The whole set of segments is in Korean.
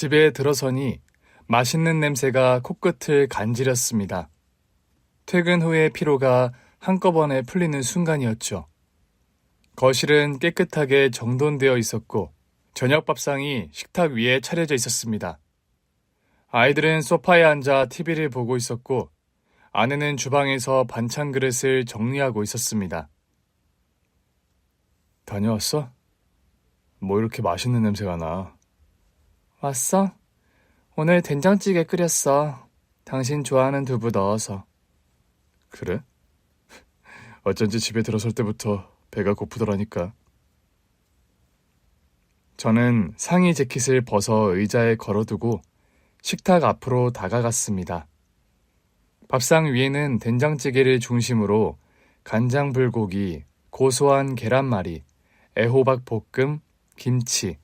집에 들어서니 맛있는 냄새가 코끝을 간지렸습니다. 퇴근 후의 피로가 한꺼번에 풀리는 순간이었죠. 거실은 깨끗하게 정돈되어 있었고 저녁 밥상이 식탁 위에 차려져 있었습니다. 아이들은 소파에 앉아 TV를 보고 있었고 아내는 주방에서 반찬 그릇을 정리하고 있었습니다. 다녀왔어? 뭐 이렇게 맛있는 냄새가 나? 왔어? 오늘 된장찌개 끓였어. 당신 좋아하는 두부 넣어서. 그래? 어쩐지 집에 들어설 때부터 배가 고프더라니까. 저는 상의 재킷을 벗어 의자에 걸어두고 식탁 앞으로 다가갔습니다. 밥상 위에는 된장찌개를 중심으로 간장 불고기, 고소한 계란말이, 애호박 볶음, 김치,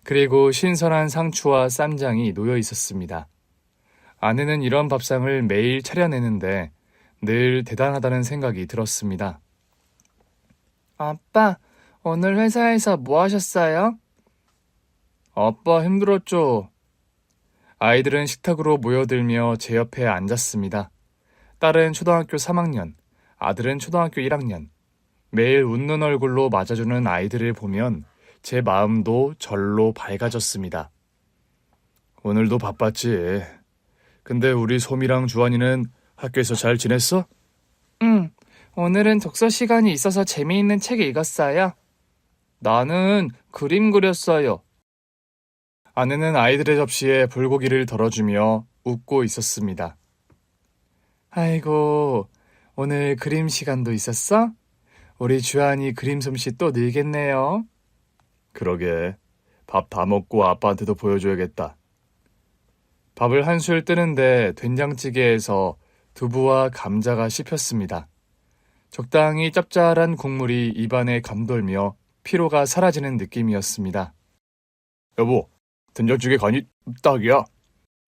그리고 신선한 상추와 쌈장이 놓여 있었습니다. 아내는 이런 밥상을 매일 차려내는데 늘 대단하다는 생각이 들었습니다. 아빠, 오늘 회사에서 뭐 하셨어요? 아빠 힘들었죠. 아이들은 식탁으로 모여들며 제 옆에 앉았습니다. 딸은 초등학교 3학년, 아들은 초등학교 1학년. 매일 웃는 얼굴로 맞아주는 아이들을 보면 제 마음도 절로 밝아졌습니다. 오늘도 바빴지. 근데 우리 소미랑 주환이는 학교에서 잘 지냈어? 응, 오늘은 독서 시간이 있어서 재미있는 책 읽었어요. 나는 그림 그렸어요. 아내는 아이들의 접시에 불고기를 덜어주며 웃고 있었습니다. 아이고, 오늘 그림 시간도 있었어? 우리 주한이 그림 솜씨 또 늘겠네요. 그러게, 밥 다 먹고 아빠한테도 보여줘야겠다. 밥을 한술 뜨는데 된장찌개에서 두부와 감자가 씹혔습니다. 적당히 짭짤한 국물이 입안에 감돌며 피로가 사라지는 느낌이었습니다. 여보, 된장찌개 간이 딱이야.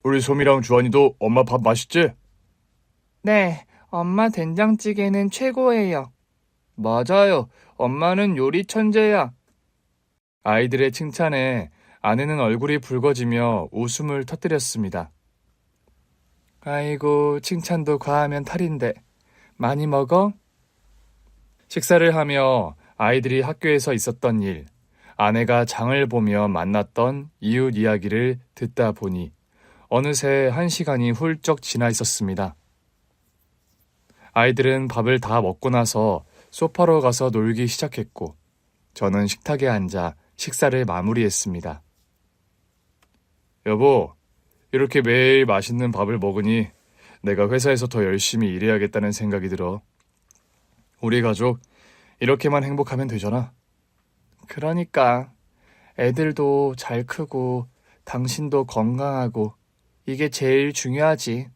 우리 소미랑 주한이도 엄마 밥 맛있지? 네, 엄마 된장찌개는 최고예요. 맞아요. 엄마는 요리 천재야. 아이들의 칭찬에 아내는 얼굴이 붉어지며 웃음을 터뜨렸습니다. 아이고, 칭찬도 과하면 탈인데. 많이 먹어? 식사를 하며 아이들이 학교에서 있었던 일, 아내가 장을 보며 만났던 이웃 이야기를 듣다 보니 어느새 1시간이 훌쩍 지나 있었습니다. 아이들은 밥을 다 먹고 나서 소파로 가서 놀기 시작했고 저는 식탁에 앉아 식사를 마무리했습니다. 여보, 이렇게 매일 맛있는 밥을 먹으니 내가 회사에서 더 열심히 일해야겠다는 생각이 들어. 우리 가족 이렇게만 행복하면 되잖아. 그러니까 애들도 잘 크고 당신도 건강하고 이게 제일 중요하지.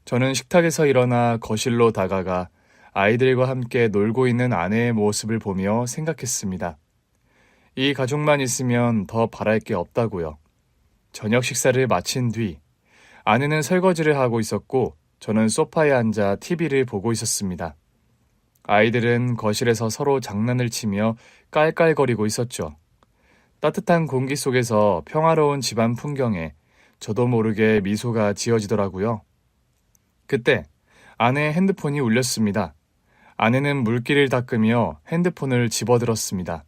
저는 식탁에서 일어나 거실로 다가가 아이들과 함께 놀고 있는 아내의 모습을 보며 생각했습니다. 이 가족만 있으면 더 바랄 게 없다고요. 저녁 식사를 마친 뒤 아내는 설거지를 하고 있었고 저는 소파에 앉아 TV를 보고 있었습니다. 아이들은 거실에서 서로 장난을 치며 깔깔거리고 있었죠. 따뜻한 공기 속에서 평화로운 집안 풍경에 저도 모르게 미소가 지어지더라고요. 그때 아내의 핸드폰이 울렸습니다. 아내는 물기를 닦으며 핸드폰을 집어들었습니다.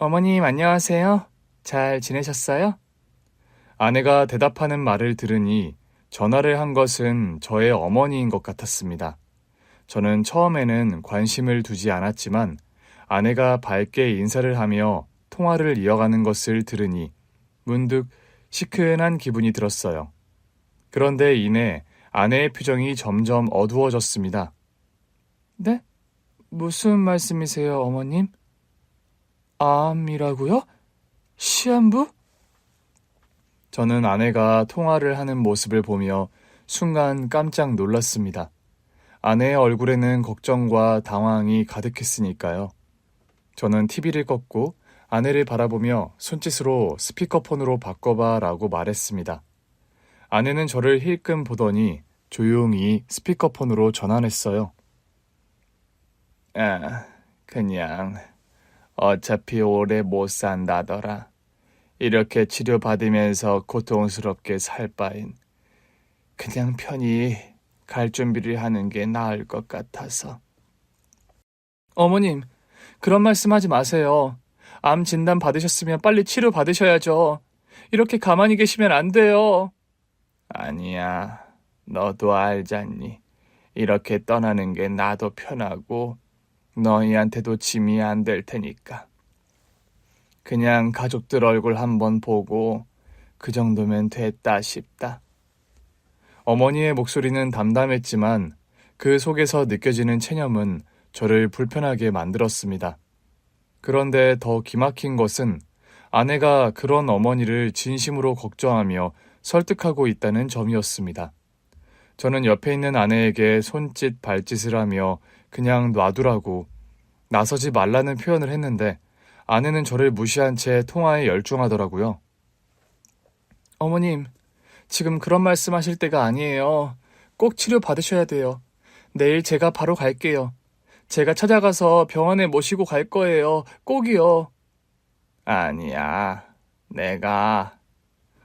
어머님 안녕하세요. 잘 지내셨어요? 아내가 대답하는 말을 들으니 전화를 한 것은 저의 어머니인 것 같았습니다. 저는 처음에는 관심을 두지 않았지만 아내가 밝게 인사를 하며 통화를 이어가는 것을 들으니 문득 시큰한 기분이 들었어요. 그런데 이내 아내의 표정이 점점 어두워졌습니다. 네? 무슨 말씀이세요, 어머님? 암이라고요? 시한부? 저는 아내가 통화를 하는 모습을 보며 순간 깜짝 놀랐습니다. 아내의 얼굴에는 걱정과 당황이 가득했으니까요. 저는 TV를 껐고 아내를 바라보며 손짓으로 스피커폰으로 바꿔봐라고 말했습니다. 아내는 저를 힐끔 보더니 조용히 스피커폰으로 전환했어요. 그냥 어차피 오래 못 산다더라. 이렇게 치료받으면서 고통스럽게 살 바엔 그냥 편히 갈 준비를 하는 게 나을 것 같아서. 어머님, 그런 말씀하지 마세요. 암 진단 받으셨으면 빨리 치료 받으셔야죠. 이렇게 가만히 계시면 안 돼요. 아니야, 너도 알잖니. 이렇게 떠나는 게 나도 편하고 너희한테도 짐이 안 될 테니까. 그냥 가족들 얼굴 한번 보고 그 정도면 됐다 싶다. 어머니의 목소리는 담담했지만 그 속에서 느껴지는 체념은 저를 불편하게 만들었습니다. 그런데 더 기막힌 것은 아내가 그런 어머니를 진심으로 걱정하며 설득하고 있다는 점이었습니다. 저는 옆에 있는 아내에게 손짓 발짓을 하며 그냥 놔두라고 나서지 말라는 표현을 했는데 아내는 저를 무시한 채 통화에 열중하더라고요. 어머님, 지금 그런 말씀하실 때가 아니에요. 꼭 치료 받으셔야 돼요. 내일 제가 바로 갈게요. 제가 찾아가서 병원에 모시고 갈 거예요. 꼭이요. 아니야, 내가.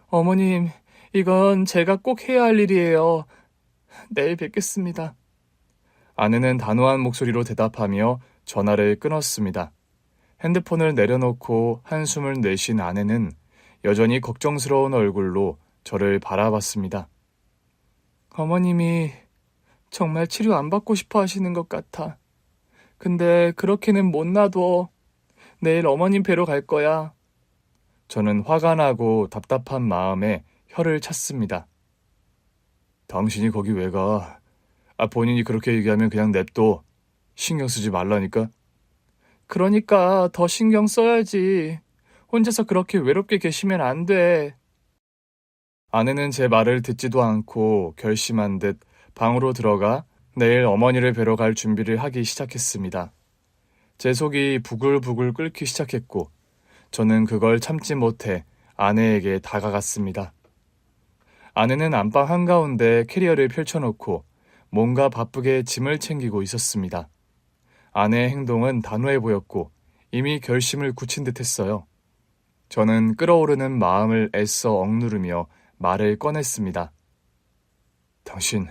어머님, 이건 제가 꼭 해야 할 일이에요. 내일 뵙겠습니다. 아내는 단호한 목소리로 대답하며 전화를 끊었습니다. 핸드폰을 내려놓고 한숨을 내쉰 아내는 여전히 걱정스러운 얼굴로 저를 바라봤습니다. 어머님이 정말 치료 안 받고 싶어 하시는 것 같아. 근데 그렇게는 못 놔둬. 내일 어머님 뵈러 갈 거야. 저는 화가 나고 답답한 마음에 혀를 찼습니다. 당신이 거기 왜 가? 본인이 그렇게 얘기하면 그냥 냅둬. 신경 쓰지 말라니까. 그러니까 더 신경 써야지. 혼자서 그렇게 외롭게 계시면 안 돼. 아내는 제 말을 듣지도 않고 결심한 듯 방으로 들어가 내일 어머니를 뵈러 갈 준비를 하기 시작했습니다. 제 속이 부글부글 끓기 시작했고 저는 그걸 참지 못해 아내에게 다가갔습니다. 아내는 안방 한가운데 캐리어를 펼쳐놓고 뭔가 바쁘게 짐을 챙기고 있었습니다. 아내의 행동은 단호해 보였고 이미 결심을 굳힌 듯했어요. 저는 끓어오르는 마음을 애써 억누르며 말을 꺼냈습니다. 당신,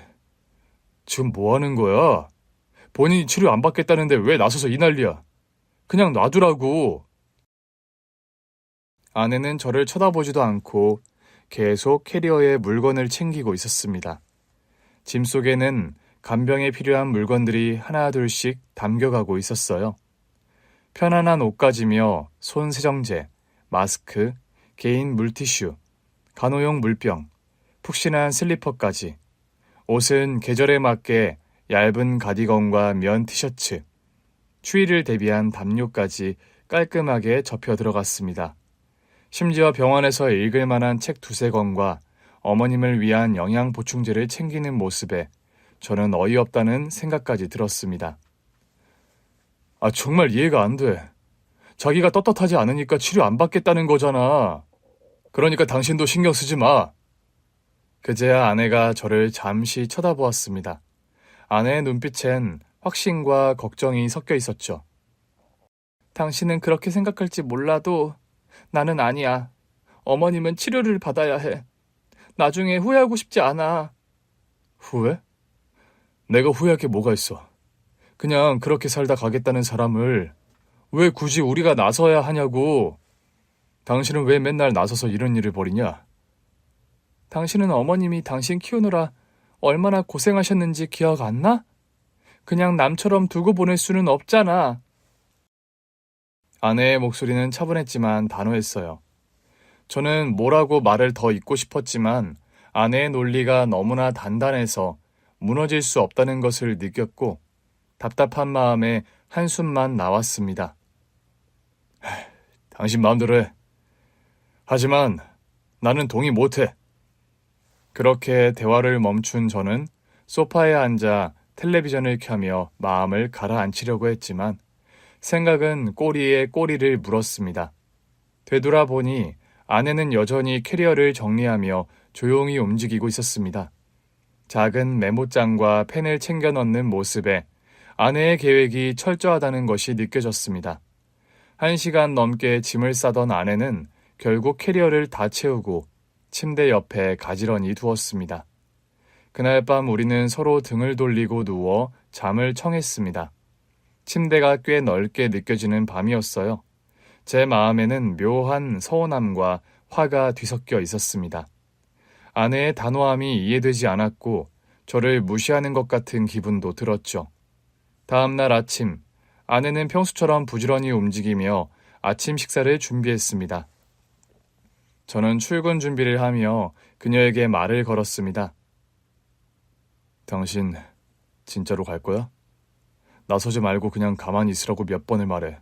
지금 뭐 하는 거야? 본인이 치료 안 받겠다는데 왜 나서서 이 난리야? 그냥 놔두라고. 아내는 저를 쳐다보지도 않고 계속 캐리어에 물건을 챙기고 있었습니다. 짐 속에는 간병에 필요한 물건들이 하나둘씩 담겨가고 있었어요. 편안한 옷가지며 손 세정제, 마스크, 개인 물티슈, 간호용 물병, 푹신한 슬리퍼까지. 옷은 계절에 맞게 얇은 가디건과 면 티셔츠, 추위를 대비한 담요까지 깔끔하게 접혀 들어갔습니다. 심지어 병원에서 읽을 만한 책 두세 권과 어머님을 위한 영양 보충제를 챙기는 모습에 저는 어이없다는 생각까지 들었습니다. 정말 이해가 안 돼. 자기가 떳떳하지 않으니까 치료 안 받겠다는 거잖아. 그러니까 당신도 신경 쓰지 마. 그제야 아내가 저를 잠시 쳐다보았습니다. 아내의 눈빛엔 확신과 걱정이 섞여 있었죠. 당신은 그렇게 생각할지 몰라도 나는 아니야. 어머님은 치료를 받아야 해. 나중에 후회하고 싶지 않아. 후회? 내가 후회할 게 뭐가 있어. 그냥 그렇게 살다 가겠다는 사람을 왜 굳이 우리가 나서야 하냐고. 당신은 왜 맨날 나서서 이런 일을 벌이냐? 당신은 어머님이 당신 키우느라 얼마나 고생하셨는지 기억 안 나? 그냥 남처럼 두고 보낼 수는 없잖아. 아내의 목소리는 차분했지만 단호했어요. 저는 뭐라고 말을 더 잇고 싶었지만 아내의 논리가 너무나 단단해서 무너질 수 없다는 것을 느꼈고 답답한 마음에 한숨만 나왔습니다. 당신 마음대로 해. 하지만 나는 동의 못해. 그렇게 대화를 멈춘 저는 소파에 앉아 텔레비전을 켜며 마음을 가라앉히려고 했지만 생각은 꼬리에 꼬리를 물었습니다. 되돌아보니 아내는 여전히 캐리어를 정리하며 조용히 움직이고 있었습니다. 작은 메모장과 펜을 챙겨 넣는 모습에 아내의 계획이 철저하다는 것이 느껴졌습니다. 1시간 넘게 짐을 싸던 아내는 결국 캐리어를 다 채우고 침대 옆에 가지런히 두었습니다. 그날 밤 우리는 서로 등을 돌리고 누워 잠을 청했습니다. 침대가 꽤 넓게 느껴지는 밤이었어요. 제 마음에는 묘한 서운함과 화가 뒤섞여 있었습니다. 아내의 단호함이 이해되지 않았고 저를 무시하는 것 같은 기분도 들었죠. 다음 날 아침, 아내는 평소처럼 부지런히 움직이며 아침 식사를 준비했습니다. 저는 출근 준비를 하며 그녀에게 말을 걸었습니다. 당신 진짜로 갈 거야? 나서지 말고 그냥 가만히 있으라고 몇 번을 말해.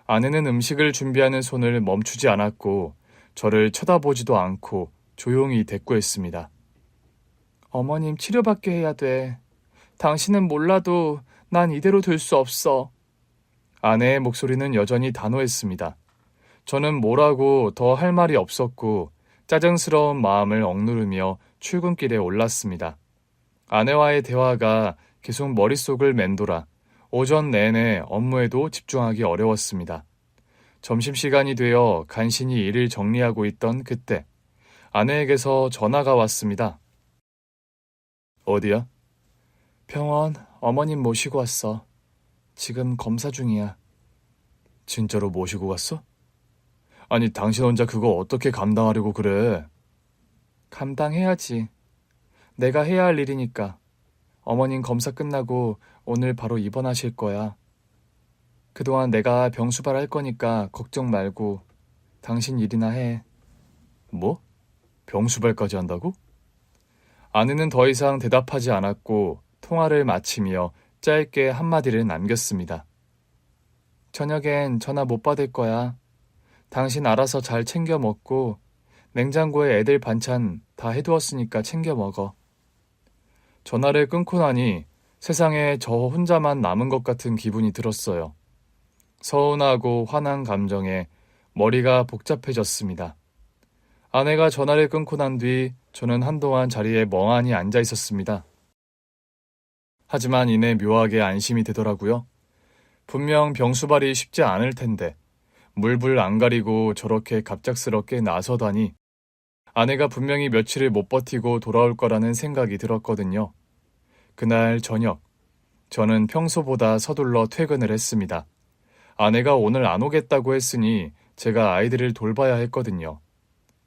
아내는 음식을 준비하는 손을 멈추지 않았고 저를 쳐다보지도 않고 조용히 대꾸했습니다. 어머님 치료받게 해야 돼. 당신은 몰라도 난 이대로 둘 수 없어. 아내의 목소리는 여전히 단호했습니다. 저는 뭐라고 더 할 말이 없었고 짜증스러운 마음을 억누르며 출근길에 올랐습니다. 아내와의 대화가 계속 머릿속을 맴돌아 오전 내내 업무에도 집중하기 어려웠습니다. 점심시간이 되어 간신히 일을 정리하고 있던 그때 아내에게서 전화가 왔습니다. 어디야? 병원 어머님 모시고 왔어. 지금 검사 중이야. 진짜로 모시고 갔어? 아니 당신 혼자 그거 어떻게 감당하려고 그래? 감당해야지. 내가 해야 할 일이니까. 어머님 검사 끝나고 오늘 바로 입원하실 거야. 그동안 내가 병수발할 거니까 걱정 말고 당신 일이나 해. 뭐? 병수발까지 한다고? 아내는 더 이상 대답하지 않았고 통화를 마치며 짧게 한마디를 남겼습니다. 저녁엔 전화 못 받을 거야. 당신 알아서 잘 챙겨 먹고 냉장고에 애들 반찬 다 해두었으니까 챙겨 먹어. 전화를 끊고 나니 세상에 저 혼자만 남은 것 같은 기분이 들었어요. 서운하고 화난 감정에 머리가 복잡해졌습니다. 아내가 전화를 끊고 난 뒤 저는 한동안 자리에 멍하니 앉아 있었습니다. 하지만 이내 묘하게 안심이 되더라고요. 분명 병수발이 쉽지 않을 텐데 물불 안 가리고 저렇게 갑작스럽게 나서다니 아내가 분명히 며칠을 못 버티고 돌아올 거라는 생각이 들었거든요. 그날 저녁, 저는 평소보다 서둘러 퇴근을 했습니다. 아내가 오늘 안 오겠다고 했으니 제가 아이들을 돌봐야 했거든요.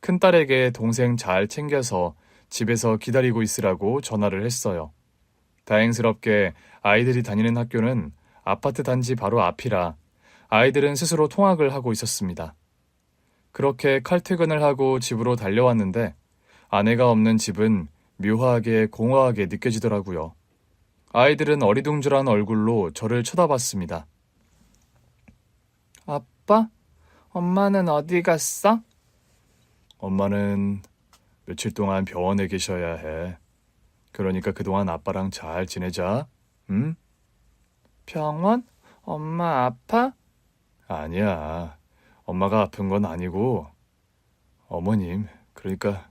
큰딸에게 동생 잘 챙겨서 집에서 기다리고 있으라고 전화를 했어요. 다행스럽게 아이들이 다니는 학교는 아파트 단지 바로 앞이라 아이들은 스스로 통학을 하고 있었습니다. 그렇게 칼퇴근을 하고 집으로 달려왔는데 아내가 없는 집은 묘하게 공허하게 느껴지더라고요. 아이들은 어리둥절한 얼굴로 저를 쳐다봤습니다. 아빠? 엄마는 어디 갔어? 엄마는 며칠 동안 병원에 계셔야 해. 그러니까 그동안 아빠랑 잘 지내자. 응? 병원? 엄마 아파? 아니야. 엄마가 아픈 건 아니고 어머님, 그러니까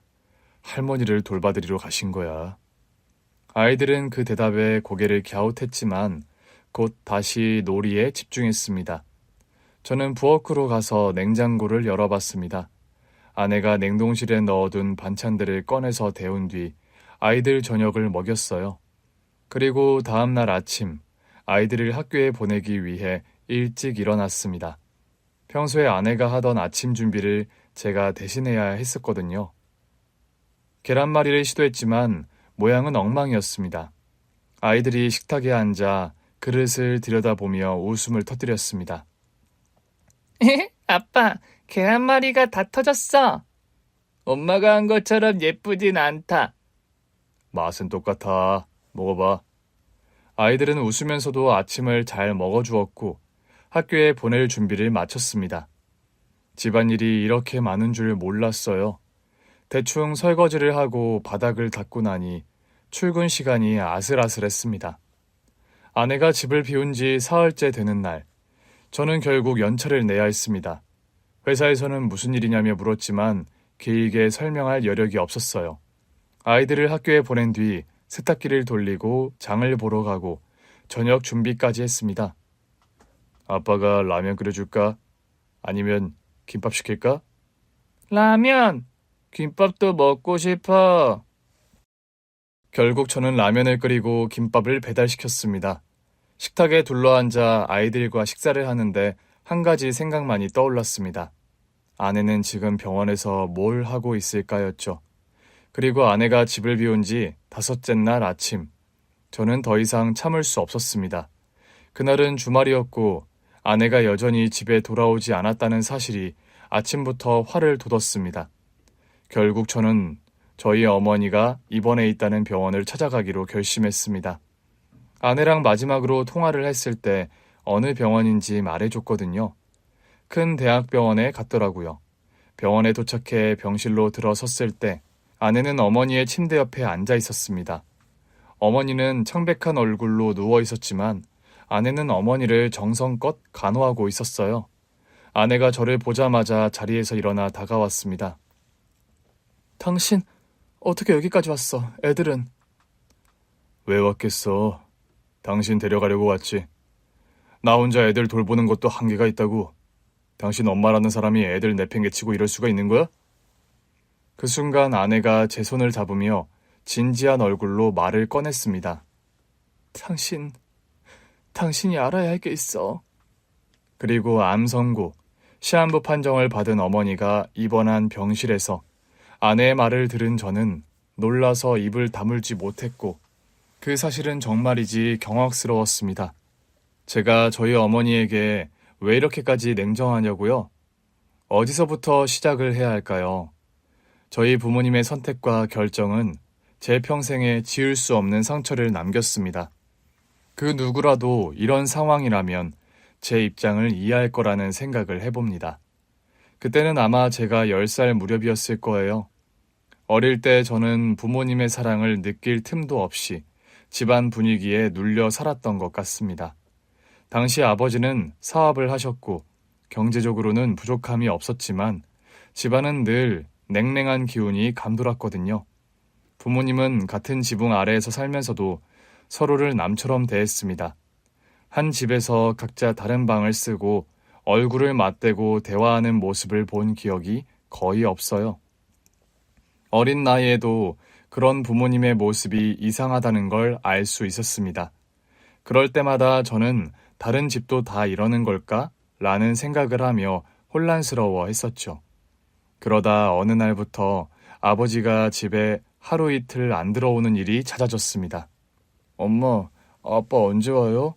할머니를 돌봐드리러 가신 거야. 아이들은 그 대답에 고개를 갸웃했지만 곧 다시 놀이에 집중했습니다. 저는 부엌으로 가서 냉장고를 열어봤습니다. 아내가 냉동실에 넣어둔 반찬들을 꺼내서 데운 뒤 아이들 저녁을 먹였어요. 그리고 다음 날 아침 아이들을 학교에 보내기 위해 일찍 일어났습니다. 평소에 아내가 하던 아침 준비를 제가 대신해야 했었거든요. 계란말이를 시도했지만 모양은 엉망이었습니다. 아이들이 식탁에 앉아 그릇을 들여다보며 웃음을 터뜨렸습니다. 아빠, 계란말이가 다 터졌어. 엄마가 한 것처럼 예쁘진 않다. 맛은 똑같아. 먹어봐. 아이들은 웃으면서도 아침을 잘 먹어주었고 학교에 보낼 준비를 마쳤습니다. 집안일이 이렇게 많은 줄 몰랐어요. 대충 설거지를 하고 바닥을 닦고 나니 출근 시간이 아슬아슬했습니다. 아내가 집을 비운 지 사흘째 되는 날, 저는 결국 연차를 내야 했습니다. 회사에서는 무슨 일이냐며 물었지만 길게 설명할 여력이 없었어요. 아이들을 학교에 보낸 뒤 세탁기를 돌리고 장을 보러 가고 저녁 준비까지 했습니다. 아빠가 라면 끓여줄까? 아니면 김밥 시킬까? 라면! 김밥도 먹고 싶어. 결국 저는 라면을 끓이고 김밥을 배달시켰습니다. 식탁에 둘러앉아 아이들과 식사를 하는데 한 가지 생각만이 떠올랐습니다. 아내는 지금 병원에서 뭘 하고 있을까였죠. 그리고 아내가 집을 비운 지 5째 날 아침, 저는 더 이상 참을 수 없었습니다. 그날은 주말이었고 아내가 여전히 집에 돌아오지 않았다는 사실이 아침부터 화를 돋웠습니다. 결국 저는 저희 어머니가 입원해 있다는 병원을 찾아가기로 결심했습니다. 아내랑 마지막으로 통화를 했을 때 어느 병원인지 말해줬거든요. 큰 대학병원에 갔더라고요. 병원에 도착해 병실로 들어섰을 때 아내는 어머니의 침대 옆에 앉아 있었습니다. 어머니는 창백한 얼굴로 누워 있었지만 아내는 어머니를 정성껏 간호하고 있었어요. 아내가 저를 보자마자 자리에서 일어나 다가왔습니다. 당신 어떻게 여기까지 왔어? 애들은? 왜 왔겠어? 당신 데려가려고 왔지. 나 혼자 애들 돌보는 것도 한계가 있다고. 당신 엄마라는 사람이 애들 내팽개치고 이럴 수가 있는 거야? 그 순간 아내가 제 손을 잡으며 진지한 얼굴로 말을 꺼냈습니다. 당신이 알아야 할 게 있어. 그리고 암 선고, 시한부 판정을 받은 어머니가 입원한 병실에서 아내의 말을 들은 저는 놀라서 입을 다물지 못했고 그 사실은 정말이지 경악스러웠습니다. 제가 저희 어머니에게 왜 이렇게까지 냉정하냐고요? 어디서부터 시작을 해야 할까요? 저희 부모님의 선택과 결정은 제 평생에 지울 수 없는 상처를 남겼습니다. 그 누구라도 이런 상황이라면 제 입장을 이해할 거라는 생각을 해봅니다. 그때는 아마 제가 10살 무렵이었을 거예요. 어릴 때 저는 부모님의 사랑을 느낄 틈도 없이 집안 분위기에 눌려 살았던 것 같습니다. 당시 아버지는 사업을 하셨고 경제적으로는 부족함이 없었지만 집안은 늘 냉랭한 기운이 감돌았거든요. 부모님은 같은 지붕 아래에서 살면서도 서로를 남처럼 대했습니다. 한 집에서 각자 다른 방을 쓰고 얼굴을 맞대고 대화하는 모습을 본 기억이 거의 없어요. 어린 나이에도 그런 부모님의 모습이 이상하다는 걸 알 수 있었습니다. 그럴 때마다 저는 다른 집도 다 이러는 걸까? 라는 생각을 하며 혼란스러워 했었죠. 그러다 어느 날부터 아버지가 집에 하루 이틀 안 들어오는 일이 잦아졌습니다. 엄마, 아빠 언제 와요?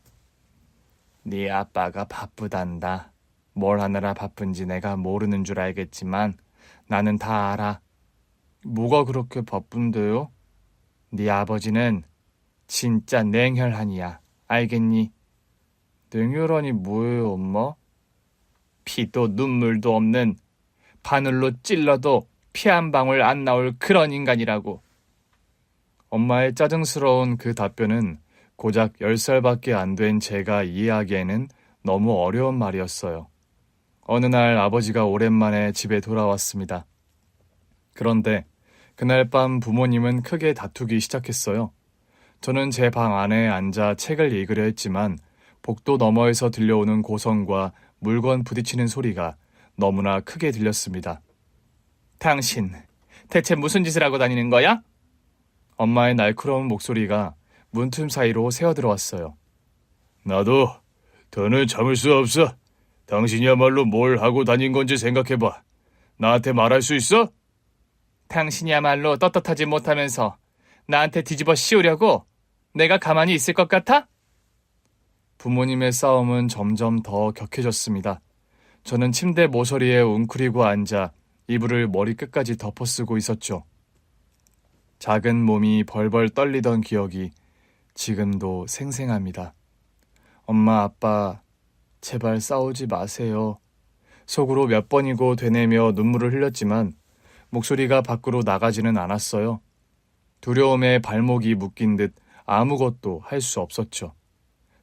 네 아빠가 바쁘단다. 뭘 하느라 바쁜지 내가 모르는 줄 알겠지만 나는 다 알아. 뭐가 그렇게 바쁜데요? 네 아버지는 진짜 냉혈한이야. 알겠니? 냉혈한이 뭐예요, 엄마? 피도 눈물도 없는 바늘로 찔러도 피 한 방울 안 나올 그런 인간이라고. 엄마의 짜증스러운 그 답변은 고작 10살밖에 안 된 제가 이해하기에는 너무 어려운 말이었어요. 어느 날 아버지가 오랜만에 집에 돌아왔습니다. 그런데 그날 밤 부모님은 크게 다투기 시작했어요. 저는 제 방 안에 앉아 책을 읽으려 했지만 복도 너머에서 들려오는 고성과 물건 부딪히는 소리가 너무나 크게 들렸습니다. 당신, 대체 무슨 짓을 하고 다니는 거야? 엄마의 날카로운 목소리가 문틈 사이로 새어들어왔어요. 나도 더는 참을 수 없어. 당신이야말로 뭘 하고 다닌 건지 생각해봐. 나한테 말할 수 있어? 당신이야말로 떳떳하지 못하면서 나한테 뒤집어 씌우려고 내가 가만히 있을 것 같아? 부모님의 싸움은 점점 더 격해졌습니다. 저는 침대 모서리에 웅크리고 앉아 이불을 머리끝까지 덮어쓰고 있었죠. 작은 몸이 벌벌 떨리던 기억이 지금도 생생합니다. 엄마, 아빠, 제발 싸우지 마세요. 속으로 몇 번이고 되뇌며 눈물을 흘렸지만 목소리가 밖으로 나가지는 않았어요. 두려움에 발목이 묶인 듯 아무것도 할 수 없었죠.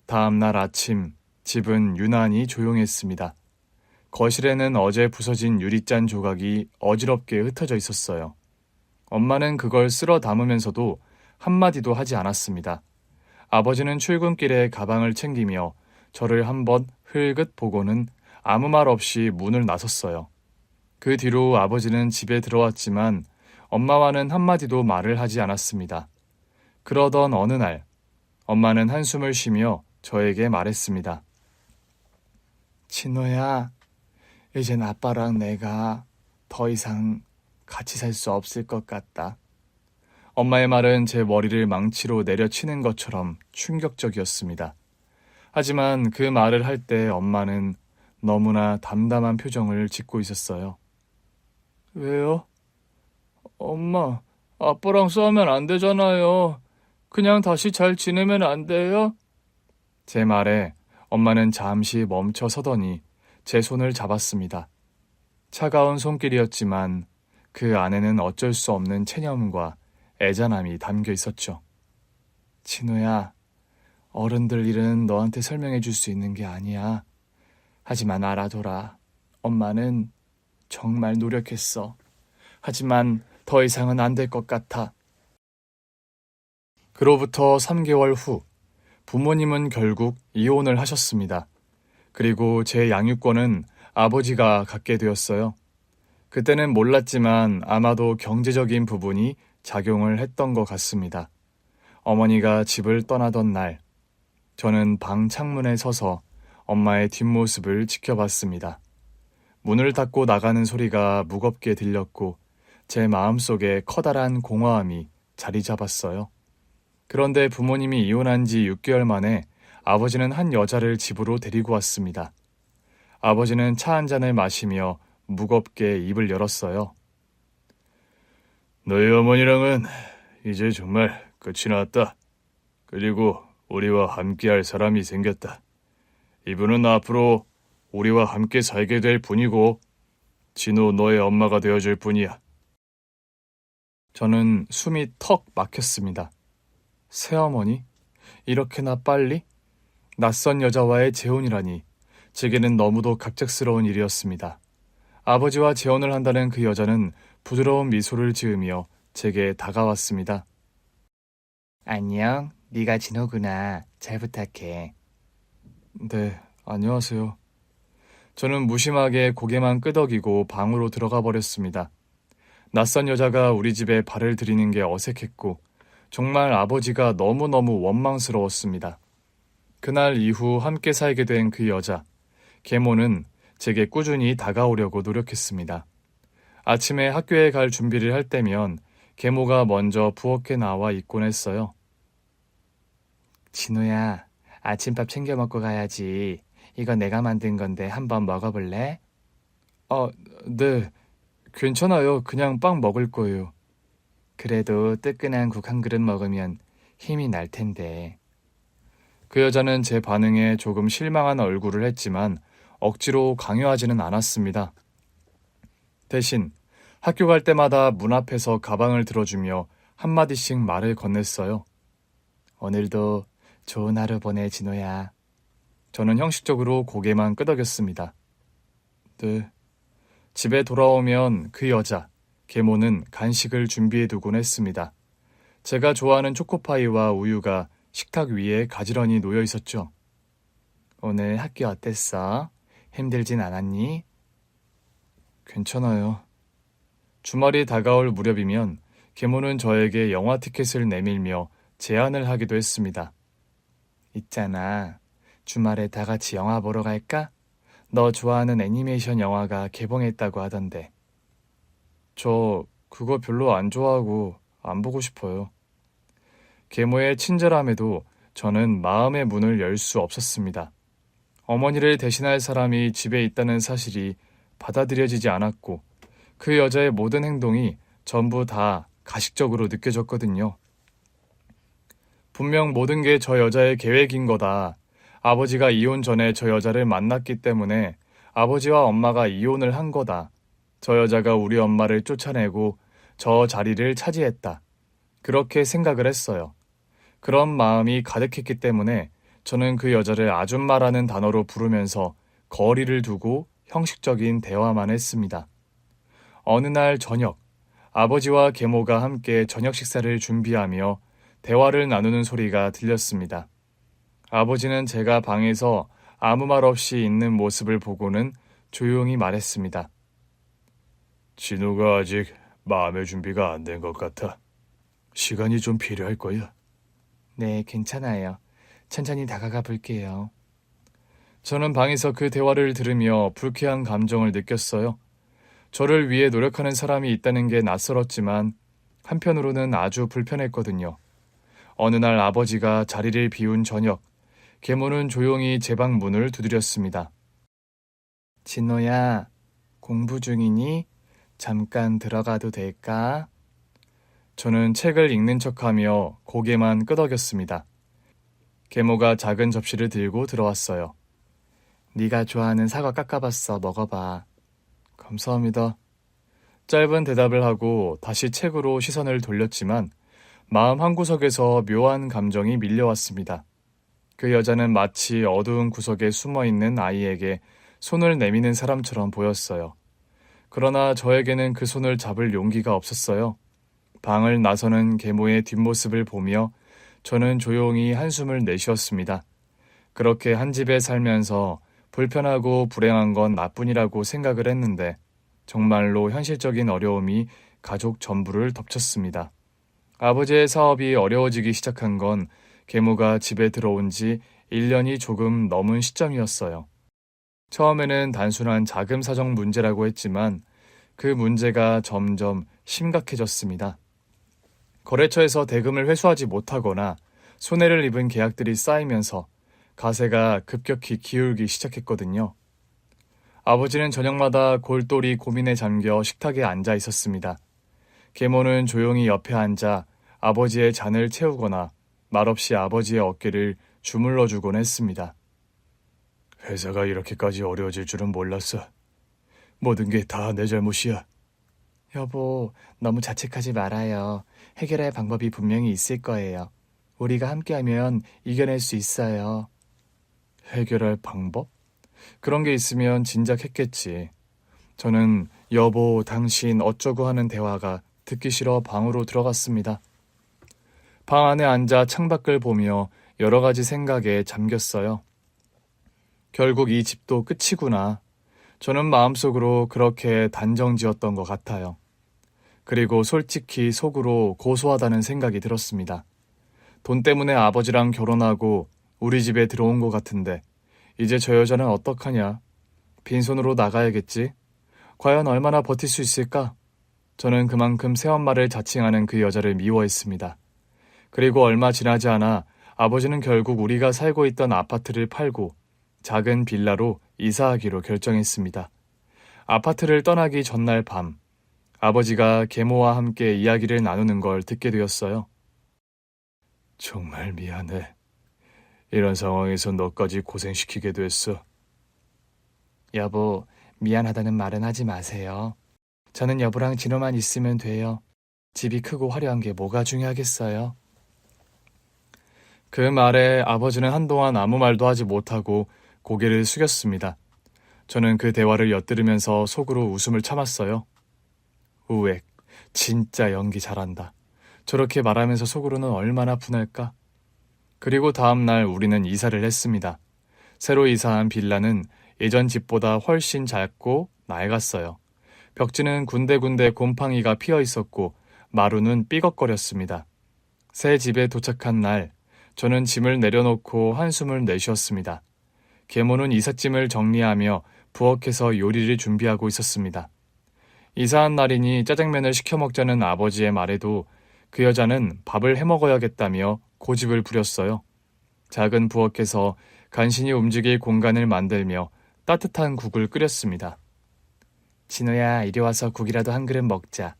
다음 날 아침, 집은 유난히 조용했습니다. 거실에는 어제 부서진 유리잔 조각이 어지럽게 흩어져 있었어요. 엄마는 그걸 쓸어 담으면서도 한마디도 하지 않았습니다. 아버지는 출근길에 가방을 챙기며 저를 한번 흘긋 보고는 아무 말 없이 문을 나섰어요. 그 뒤로 아버지는 집에 들어왔지만 엄마와는 한마디도 말을 하지 않았습니다. 그러던 어느 날 엄마는 한숨을 쉬며 저에게 말했습니다. 진호야, 이젠 아빠랑 내가 더 이상 같이 살 수 없을 것 같다. 엄마의 말은 제 머리를 망치로 내려치는 것처럼 충격적이었습니다. 하지만 그 말을 할 때 엄마는 너무나 담담한 표정을 짓고 있었어요. 왜요? 엄마, 아빠랑 싸우면 안 되잖아요. 그냥 다시 잘 지내면 안 돼요? 제 말에 엄마는 잠시 멈춰 서더니 제 손을 잡았습니다. 차가운 손길이었지만 그 안에는 어쩔 수 없는 체념과 애잔함이 담겨 있었죠. 진우야, 어른들 일은 너한테 설명해 줄 수 있는 게 아니야. 하지만 알아둬라. 엄마는 정말 노력했어. 하지만 더 이상은 안 될 것 같아. 그로부터 3개월 후 부모님은 결국 이혼을 하셨습니다. 그리고 제 양육권은 아버지가 갖게 되었어요. 그때는 몰랐지만 아마도 경제적인 부분이 작용을 했던 것 같습니다. 어머니가 집을 떠나던 날, 저는 방 창문에 서서 엄마의 뒷모습을 지켜봤습니다. 문을 닫고 나가는 소리가 무겁게 들렸고 제 마음속에 커다란 공허함이 자리 잡았어요. 그런데 부모님이 이혼한 지 6개월 만에 아버지는 한 여자를 집으로 데리고 왔습니다. 아버지는 차 한 잔을 마시며 무겁게 입을 열었어요. 너희 어머니랑은 이제 정말 끝이 났다. 그리고 우리와 함께할 사람이 생겼다. 이분은 앞으로 우리와 함께 살게 될 분이고 진호 너의 엄마가 되어줄 분이야. 저는 숨이 턱 막혔습니다. 새어머니? 이렇게나 빨리? 낯선 여자와의 재혼이라니 제게는 너무도 갑작스러운 일이었습니다. 아버지와 재혼을 한다는 그 여자는 부드러운 미소를 지으며 제게 다가왔습니다. 안녕, 네가 진호구나. 잘 부탁해. 네, 안녕하세요. 저는 무심하게 고개만 끄덕이고 방으로 들어가 버렸습니다. 낯선 여자가 우리 집에 발을 들이는 게 어색했고 정말 아버지가 너무너무 원망스러웠습니다. 그날 이후 함께 살게 된 그 여자, 계모는 제게 꾸준히 다가오려고 노력했습니다. 아침에 학교에 갈 준비를 할 때면 계모가 먼저 부엌에 나와 있곤 했어요. 진우야, 아침밥 챙겨 먹고 가야지. 이거 내가 만든 건데 한번 먹어볼래? 네. 괜찮아요. 그냥 빵 먹을 거예요. 그래도 뜨끈한 국 한 그릇 먹으면 힘이 날 텐데. 그 여자는 제 반응에 조금 실망한 얼굴을 했지만 억지로 강요하지는 않았습니다. 대신 학교 갈 때마다 문 앞에서 가방을 들어주며 한마디씩 말을 건넸어요. 오늘도 좋은 하루 보내, 진호야. 저는 형식적으로 고개만 끄덕였습니다. 네. 집에 돌아오면 그 여자, 계모는 간식을 준비해두곤 했습니다. 제가 좋아하는 초코파이와 우유가 식탁 위에 가지런히 놓여 있었죠. 오늘 학교 어땠어? 힘들진 않았니? 괜찮아요. 주말이 다가올 무렵이면 계모는 저에게 영화 티켓을 내밀며 제안을 하기도 했습니다. 있잖아, 주말에 다 같이 영화 보러 갈까? 너 좋아하는 애니메이션 영화가 개봉했다고 하던데. 저 그거 별로 안 좋아하고 안 보고 싶어요. 계모의 친절함에도 저는 마음의 문을 열 수 없었습니다. 어머니를 대신할 사람이 집에 있다는 사실이 받아들여지지 않았고 그 여자의 모든 행동이 전부 다 가식적으로 느껴졌거든요. 분명 모든 게 저 여자의 계획인 거다. 아버지가 이혼 전에 저 여자를 만났기 때문에 아버지와 엄마가 이혼을 한 거다. 저 여자가 우리 엄마를 쫓아내고 저 자리를 차지했다. 그렇게 생각을 했어요. 그런 마음이 가득했기 때문에 저는 그 여자를 아줌마라는 단어로 부르면서 거리를 두고 형식적인 대화만 했습니다. 어느 날 저녁, 아버지와 계모가 함께 저녁 식사를 준비하며 대화를 나누는 소리가 들렸습니다. 아버지는 제가 방에서 아무 말 없이 있는 모습을 보고는 조용히 말했습니다. 진우가 아직 마음의 준비가 안 된 것 같아. 시간이 좀 필요할 거야. 네, 괜찮아요. 천천히 다가가 볼게요. 저는 방에서 그 대화를 들으며 불쾌한 감정을 느꼈어요. 저를 위해 노력하는 사람이 있다는 게 낯설었지만 한편으로는 아주 불편했거든요. 어느 날 아버지가 자리를 비운 저녁, 계모는 조용히 제 방 문을 두드렸습니다. 진호야, 공부 중이니? 잠깐 들어가도 될까? 저는 책을 읽는 척하며 고개만 끄덕였습니다. 계모가 작은 접시를 들고 들어왔어요. 네가 좋아하는 사과 깎아봤어. 먹어봐. 감사합니다. 짧은 대답을 하고 다시 책으로 시선을 돌렸지만 마음 한구석에서 묘한 감정이 밀려왔습니다. 그 여자는 마치 어두운 구석에 숨어있는 아이에게 손을 내미는 사람처럼 보였어요. 그러나 저에게는 그 손을 잡을 용기가 없었어요. 방을 나서는 계모의 뒷모습을 보며 저는 조용히 한숨을 내쉬었습니다. 그렇게 한 집에 살면서 불편하고 불행한 건 나뿐이라고 생각을 했는데 정말로 현실적인 어려움이 가족 전부를 덮쳤습니다. 아버지의 사업이 어려워지기 시작한 건 계모가 집에 들어온 지 1년이 조금 넘은 시점이었어요. 처음에는 단순한 자금 사정 문제라고 했지만 그 문제가 점점 심각해졌습니다. 거래처에서 대금을 회수하지 못하거나 손해를 입은 계약들이 쌓이면서 가세가 급격히 기울기 시작했거든요. 아버지는 저녁마다 골똘히 고민에 잠겨 식탁에 앉아 있었습니다. 계모는 조용히 옆에 앉아 아버지의 잔을 채우거나 말없이 아버지의 어깨를 주물러 주곤 했습니다. 회사가 이렇게까지 어려워질 줄은 몰랐어. 모든 게 다 내 잘못이야. 여보, 너무 자책하지 말아요. 해결할 방법이 분명히 있을 거예요. 우리가 함께하면 이겨낼 수 있어요. 해결할 방법? 그런 게 있으면 진작 했겠지. 저는 여보, 당신 어쩌고 하는 대화가 듣기 싫어 방으로 들어갔습니다. 방 안에 앉아 창밖을 보며 여러 가지 생각에 잠겼어요. 결국 이 집도 끝이구나. 저는 마음속으로 그렇게 단정지었던 것 같아요. 그리고 솔직히 속으로 고소하다는 생각이 들었습니다. 돈 때문에 아버지랑 결혼하고 우리 집에 들어온 것 같은데 이제 저 여자는 어떡하냐? 빈손으로 나가야겠지? 과연 얼마나 버틸 수 있을까? 저는 그만큼 새엄마를 자칭하는 그 여자를 미워했습니다. 그리고 얼마 지나지 않아 아버지는 결국 우리가 살고 있던 아파트를 팔고 작은 빌라로 이사하기로 결정했습니다. 아파트를 떠나기 전날 밤, 아버지가 계모와 함께 이야기를 나누는 걸 듣게 되었어요. 정말 미안해. 이런 상황에서 너까지 고생시키게 됐어. 여보, 미안하다는 말은 하지 마세요. 저는 여보랑 진호만 있으면 돼요. 집이 크고 화려한 게 뭐가 중요하겠어요. 그 말에 아버지는 한동안 아무 말도 하지 못하고 고개를 숙였습니다. 저는 그 대화를 엿들으면서 속으로 웃음을 참았어요. 우엑, 진짜 연기 잘한다. 저렇게 말하면서 속으로는 얼마나 분할까? 그리고 다음 날 우리는 이사를 했습니다. 새로 이사한 빌라는 예전 집보다 훨씬 작고 낡았어요. 벽지는 군데군데 곰팡이가 피어 있었고 마루는 삐걱거렸습니다. 새 집에 도착한 날, 저는 짐을 내려놓고 한숨을 내쉬었습니다. 계모는 이삿짐을 정리하며 부엌에서 요리를 준비하고 있었습니다. 이사한 날이니 짜장면을 시켜 먹자는 아버지의 말에도 그 여자는 밥을 해먹어야겠다며 고집을 부렸어요. 작은 부엌에서 간신히 움직일 공간을 만들며 따뜻한 국을 끓였습니다. 진호야, 이리 와서 국이라도 한 그릇 먹자.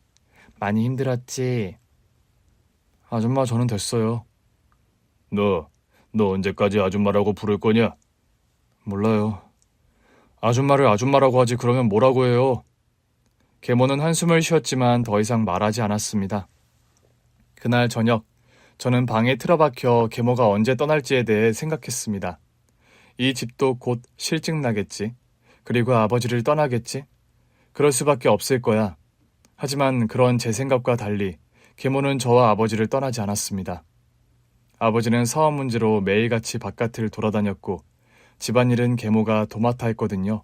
많이 힘들었지? 아줌마, 저는 됐어요. 너 언제까지 아줌마라고 부를 거냐? 몰라요. 아줌마를 아줌마라고 하지 그러면 뭐라고 해요? 계모는 한숨을 쉬었지만 더 이상 말하지 않았습니다. 그날 저녁, 저는 방에 틀어박혀 계모가 언제 떠날지에 대해 생각했습니다. 이 집도 곧 실증나겠지. 그리고 아버지를 떠나겠지. 그럴 수밖에 없을 거야. 하지만 그런 제 생각과 달리 계모는 저와 아버지를 떠나지 않았습니다. 아버지는 사업 문제로 매일같이 바깥을 돌아다녔고 집안일은 계모가 도맡아 했거든요.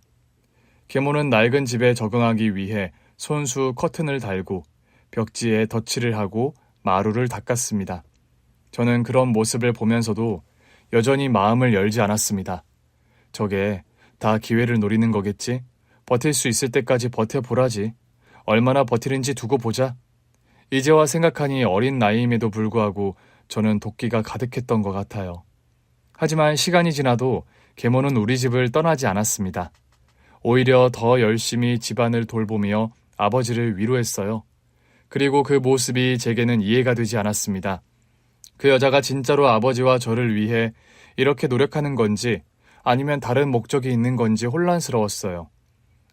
계모는 낡은 집에 적응하기 위해 손수 커튼을 달고 벽지에 덧칠을 하고 마루를 닦았습니다. 저는 그런 모습을 보면서도 여전히 마음을 열지 않았습니다. 저게 다 기회를 노리는 거겠지? 버틸 수 있을 때까지 버텨보라지. 얼마나 버티는지 두고 보자. 이제와 생각하니 어린 나이임에도 불구하고 저는 도끼가 가득했던 것 같아요. 하지만 시간이 지나도 계모는 우리 집을 떠나지 않았습니다. 오히려 더 열심히 집안을 돌보며 아버지를 위로했어요. 그리고 그 모습이 제게는 이해가 되지 않았습니다. 그 여자가 진짜로 아버지와 저를 위해 이렇게 노력하는 건지 아니면 다른 목적이 있는 건지 혼란스러웠어요.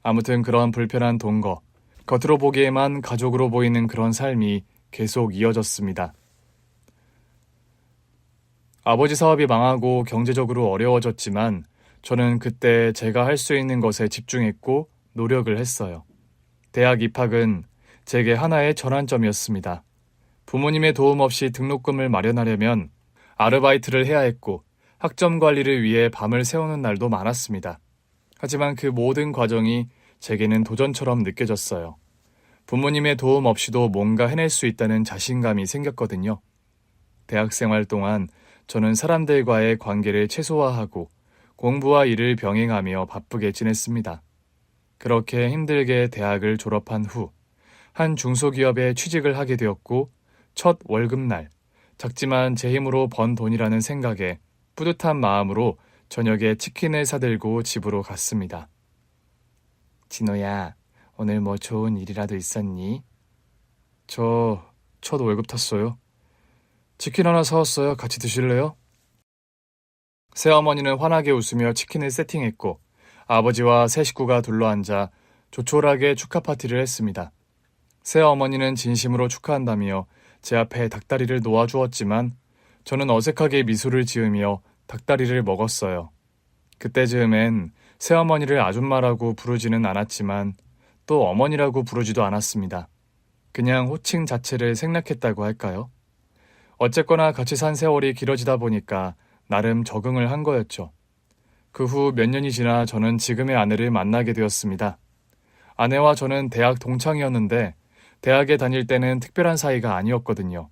아무튼 그런 불편한 동거, 겉으로 보기에만 가족으로 보이는 그런 삶이 계속 이어졌습니다. 아버지 사업이 망하고 경제적으로 어려워졌지만 저는 그때 제가 할 수 있는 것에 집중했고 노력을 했어요. 대학 입학은 제게 하나의 전환점이었습니다. 부모님의 도움 없이 등록금을 마련하려면 아르바이트를 해야 했고 학점 관리를 위해 밤을 새우는 날도 많았습니다. 하지만 그 모든 과정이 제게는 도전처럼 느껴졌어요. 부모님의 도움 없이도 뭔가 해낼 수 있다는 자신감이 생겼거든요. 대학생활 동안 저는 사람들과의 관계를 최소화하고 공부와 일을 병행하며 바쁘게 지냈습니다. 그렇게 힘들게 대학을 졸업한 후 한 중소기업에 취직을 하게 되었고 첫 월급날, 작지만 제 힘으로 번 돈이라는 생각에 뿌듯한 마음으로 저녁에 치킨을 사들고 집으로 갔습니다. 진호야, 오늘 뭐 좋은 일이라도 있었니? 저 첫 월급 탔어요. 치킨 하나 사왔어요. 같이 드실래요? 새어머니는 환하게 웃으며 치킨을 세팅했고 아버지와 세 식구가 둘러앉아 조촐하게 축하 파티를 했습니다. 새어머니는 진심으로 축하한다며 제 앞에 닭다리를 놓아주었지만 저는 어색하게 미소를 지으며 닭다리를 먹었어요. 그때 즈음엔 새어머니를 아줌마라고 부르지는 않았지만 또 어머니라고 부르지도 않았습니다. 그냥 호칭 자체를 생략했다고 할까요? 어쨌거나 같이 산 세월이 길어지다 보니까 나름 적응을 한 거였죠. 그 후 몇 년이 지나 저는 지금의 아내를 만나게 되었습니다. 아내와 저는 대학 동창이었는데 대학에 다닐 때는 특별한 사이가 아니었거든요.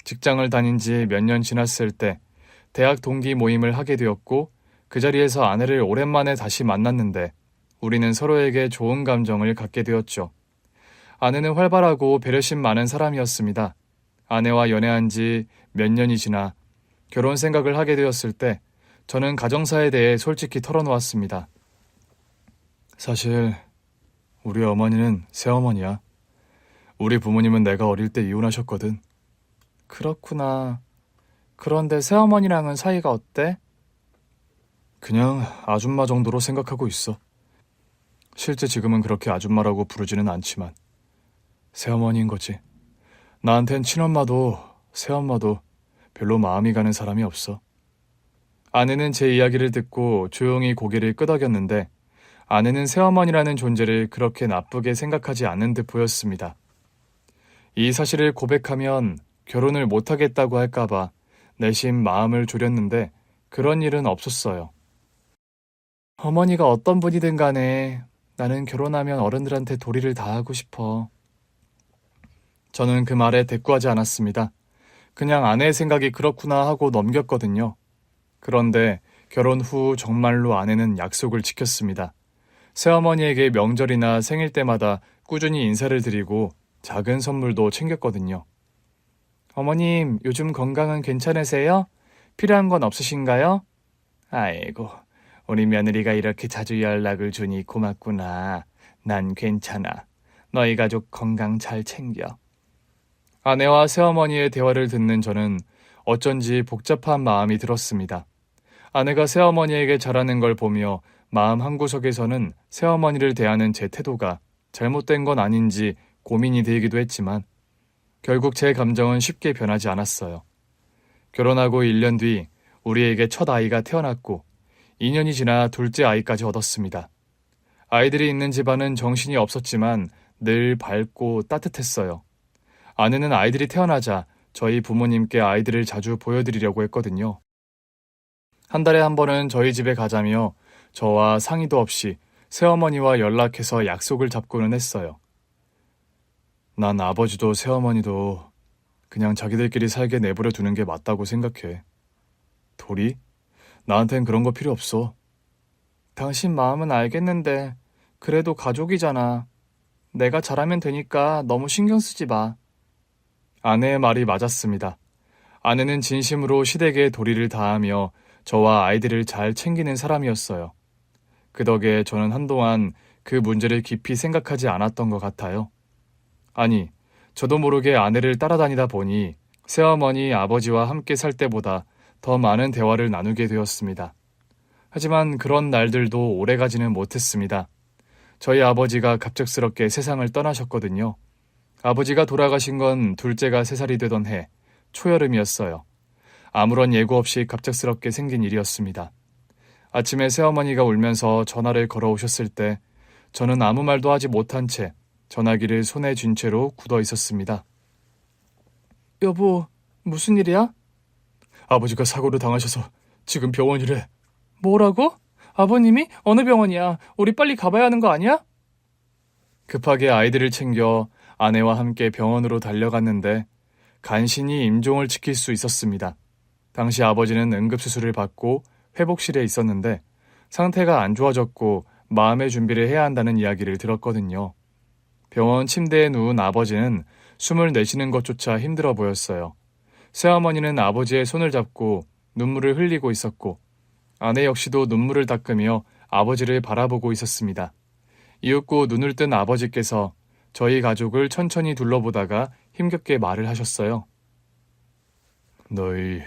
직장을 다닌 지 몇 년 지났을 때 대학 동기 모임을 하게 되었고 그 자리에서 아내를 오랜만에 다시 만났는데 우리는 서로에게 좋은 감정을 갖게 되었죠. 아내는 활발하고 배려심 많은 사람이었습니다. 아내와 연애한 지 몇 년이 지나 결혼 생각을 하게 되었을 때 저는 가정사에 대해 솔직히 털어놓았습니다. 사실 우리 어머니는 새어머니야. 우리 부모님은 내가 어릴 때 이혼하셨거든. 그렇구나. 그런데 새어머니랑은 사이가 어때? 그냥 아줌마 정도로 생각하고 있어. 실제 지금은 그렇게 아줌마라고 부르지는 않지만 새어머니인 거지. 나한텐 친엄마도 새엄마도 별로 마음이 가는 사람이 없어. 아내는 제 이야기를 듣고 조용히 고개를 끄덕였는데 아내는 새어머니라는 존재를 그렇게 나쁘게 생각하지 않는 듯 보였습니다. 이 사실을 고백하면 결혼을 못하겠다고 할까봐 내심 마음을 졸였는데 그런 일은 없었어요. 어머니가 어떤 분이든 간에 나는 결혼하면 어른들한테 도리를 다하고 싶어. 저는 그 말에 대꾸하지 않았습니다. 그냥 아내의 생각이 그렇구나 하고 넘겼거든요. 그런데 결혼 후 정말로 아내는 약속을 지켰습니다. 새어머니에게 명절이나 생일 때마다 꾸준히 인사를 드리고 작은 선물도 챙겼거든요. 어머님, 요즘 건강은 괜찮으세요? 필요한 건 없으신가요? 아이고, 우리 며느리가 이렇게 자주 연락을 주니 고맙구나. 난 괜찮아. 너희 가족 건강 잘 챙겨. 아내와 새어머니의 대화를 듣는 저는 어쩐지 복잡한 마음이 들었습니다. 아내가 새어머니에게 잘하는 걸 보며 마음 한구석에서는 새어머니를 대하는 제 태도가 잘못된 건 아닌지 고민이 되기도 했지만 결국 제 감정은 쉽게 변하지 않았어요. 결혼하고 1년 뒤 우리에게 첫 아이가 태어났고 2년이 지나 둘째 아이까지 얻었습니다. 아이들이 있는 집안은 정신이 없었지만 늘 밝고 따뜻했어요. 아내는 아이들이 태어나자 저희 부모님께 아이들을 자주 보여드리려고 했거든요. 한 달에 한 번은 저희 집에 가자며 저와 상의도 없이 새어머니와 연락해서 약속을 잡고는 했어요. 난 아버지도 새어머니도 그냥 자기들끼리 살게 내버려 두는 게 맞다고 생각해. 도리? 나한텐 그런 거 필요 없어. 당신 마음은 알겠는데 그래도 가족이잖아. 내가 잘하면 되니까 너무 신경 쓰지 마. 아내의 말이 맞았습니다. 아내는 진심으로 시댁에 도리를 다하며 저와 아이들을 잘 챙기는 사람이었어요. 그 덕에 저는 한동안 그 문제를 깊이 생각하지 않았던 것 같아요. 아니, 저도 모르게 아내를 따라다니다 보니 새어머니 아버지와 함께 살 때보다 더 많은 대화를 나누게 되었습니다. 하지만 그런 날들도 오래가지는 못했습니다. 저희 아버지가 갑작스럽게 세상을 떠나셨거든요. 아버지가 돌아가신 건 둘째가 3살이 되던 해 초여름이었어요. 아무런 예고 없이 갑작스럽게 생긴 일이었습니다. 아침에 새어머니가 울면서 전화를 걸어오셨을 때 저는 아무 말도 하지 못한 채 전화기를 손에 쥔 채로 굳어 있었습니다. 여보, 무슨 일이야? 아버지가 사고를 당하셔서 지금 병원이래. 뭐라고? 아버님이? 어느 병원이야? 우리 빨리 가봐야 하는 거 아니야? 급하게 아이들을 챙겨 아내와 함께 병원으로 달려갔는데 간신히 임종을 지킬 수 있었습니다. 당시 아버지는 응급수술을 받고 회복실에 있었는데 상태가 안 좋아졌고 마음의 준비를 해야 한다는 이야기를 들었거든요. 병원 침대에 누운 아버지는 숨을 내쉬는 것조차 힘들어 보였어요. 새어머니는 아버지의 손을 잡고 눈물을 흘리고 있었고 아내 역시도 눈물을 닦으며 아버지를 바라보고 있었습니다. 이윽고 눈을 뜬 아버지께서 저희 가족을 천천히 둘러보다가 힘겹게 말을 하셨어요. 너희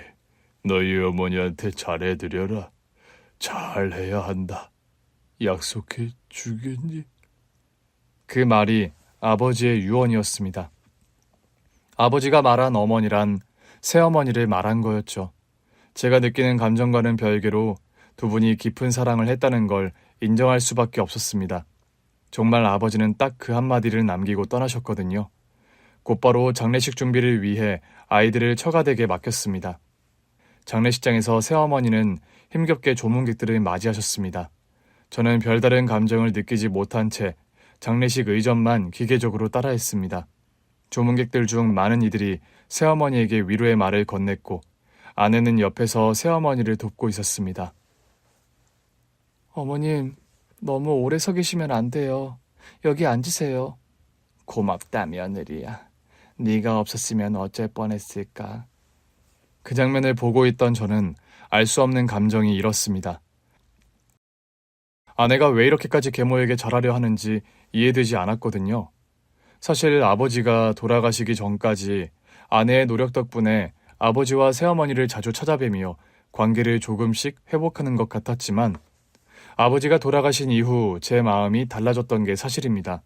어머니한테 잘해드려라. 잘해야 한다. 약속해 주겠니? 그 말이 아버지의 유언이었습니다. 아버지가 말한 어머니란 새어머니를 말한 거였죠. 제가 느끼는 감정과는 별개로 두 분이 깊은 사랑을 했다는 걸 인정할 수밖에 없었습니다. 정말 아버지는 딱 그 한마디를 남기고 떠나셨거든요. 곧바로 장례식 준비를 위해 아이들을 처가댁에 맡겼습니다. 장례식장에서 새어머니는 힘겹게 조문객들을 맞이하셨습니다. 저는 별다른 감정을 느끼지 못한 채 장례식 의전만 기계적으로 따라했습니다. 조문객들 중 많은 이들이 새어머니에게 위로의 말을 건넸고 아내는 옆에서 새어머니를 돕고 있었습니다. 어머님, 너무 오래 서 계시면 안 돼요. 여기 앉으세요. 고맙다, 며느리야. 네가 없었으면 어쩔 뻔했을까. 그 장면을 보고 있던 저는 알 수 없는 감정이 일었습니다. 아내가 왜 이렇게까지 계모에게 잘하려 하는지 이해되지 않았거든요. 사실 아버지가 돌아가시기 전까지 아내의 노력 덕분에 아버지와 새어머니를 자주 찾아뵈며 관계를 조금씩 회복하는 것 같았지만 아버지가 돌아가신 이후 제 마음이 달라졌던 게 사실입니다.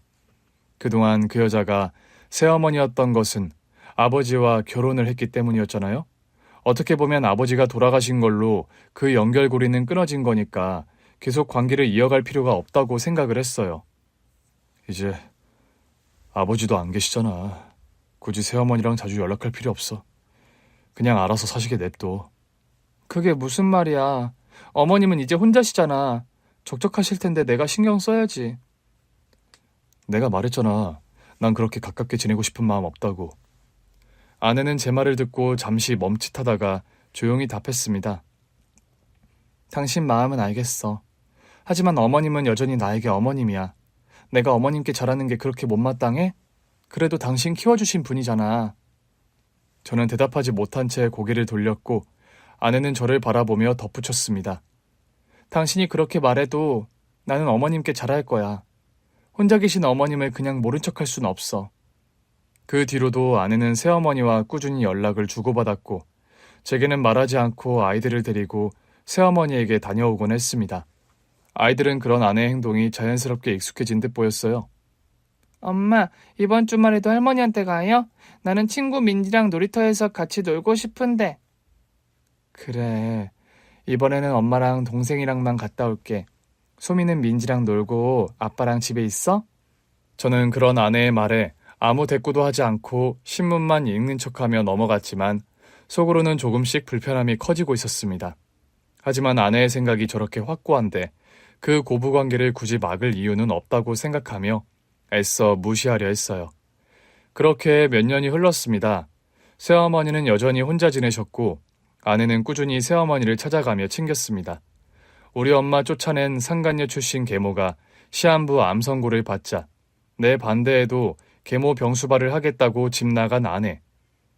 그동안 그 여자가 새어머니였던 것은 아버지와 결혼을 했기 때문이었잖아요. 어떻게 보면 아버지가 돌아가신 걸로 그 연결고리는 끊어진 거니까 계속 관계를 이어갈 필요가 없다고 생각을 했어요. 이제 아버지도 안 계시잖아. 굳이 새어머니랑 자주 연락할 필요 없어. 그냥 알아서 사시게 냅둬. 그게 무슨 말이야. 어머님은 이제 혼자시잖아. 적적하실 텐데 내가 신경 써야지. 내가 말했잖아. 난 그렇게 가깝게 지내고 싶은 마음 없다고. 아내는 제 말을 듣고 잠시 멈칫하다가 조용히 답했습니다. 당신 마음은 알겠어. 하지만 어머님은 여전히 나에게 어머님이야. 내가 어머님께 잘하는 게 그렇게 못마땅해? 그래도 당신 키워주신 분이잖아. 저는 대답하지 못한 채 고개를 돌렸고 아내는 저를 바라보며 덧붙였습니다. 당신이 그렇게 말해도 나는 어머님께 잘할 거야. 혼자 계신 어머님을 그냥 모른 척할 순 없어. 그 뒤로도 아내는 새어머니와 꾸준히 연락을 주고받았고 제게는 말하지 않고 아이들을 데리고 새어머니에게 다녀오곤 했습니다. 아이들은 그런 아내의 행동이 자연스럽게 익숙해진 듯 보였어요. 엄마, 이번 주말에도 할머니한테 가요? 나는 친구 민지랑 놀이터에서 같이 놀고 싶은데. 그래, 이번에는 엄마랑 동생이랑만 갔다 올게. 소미는 민지랑 놀고 아빠랑 집에 있어? 저는 그런 아내의 말에 아무 대꾸도 하지 않고 신문만 읽는 척하며 넘어갔지만 속으로는 조금씩 불편함이 커지고 있었습니다. 하지만 아내의 생각이 저렇게 확고한데 그 고부관계를 굳이 막을 이유는 없다고 생각하며 애써 무시하려 했어요. 그렇게 몇 년이 흘렀습니다. 새어머니는 여전히 혼자 지내셨고 아내는 꾸준히 새어머니를 찾아가며 챙겼습니다. 우리 엄마 쫓아낸 상간녀 출신 계모가 시한부 암 선고를 받자 내 반대에도 계모 병수발을 하겠다고 집 나간 아내.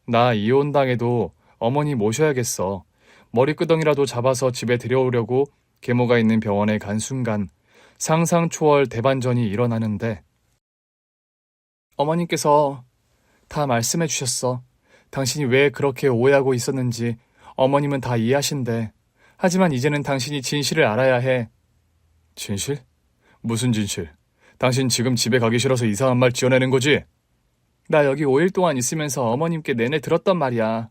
나 이혼당해도 어머니 모셔야겠어. 머리끄덩이라도 잡아서 집에 데려오려고 계모가 있는 병원에 간 순간 상상 초월 대반전이 일어나는데 어머님께서 다 말씀해 주셨어. 당신이 왜 그렇게 오해하고 있었는지 어머님은 다 이해하신대. 하지만 이제는 당신이 진실을 알아야 해. 진실? 무슨 진실? 당신 지금 집에 가기 싫어서 이상한 말 지어내는 거지? 나 여기 5일 동안 있으면서 어머님께 내내 들었단 말이야.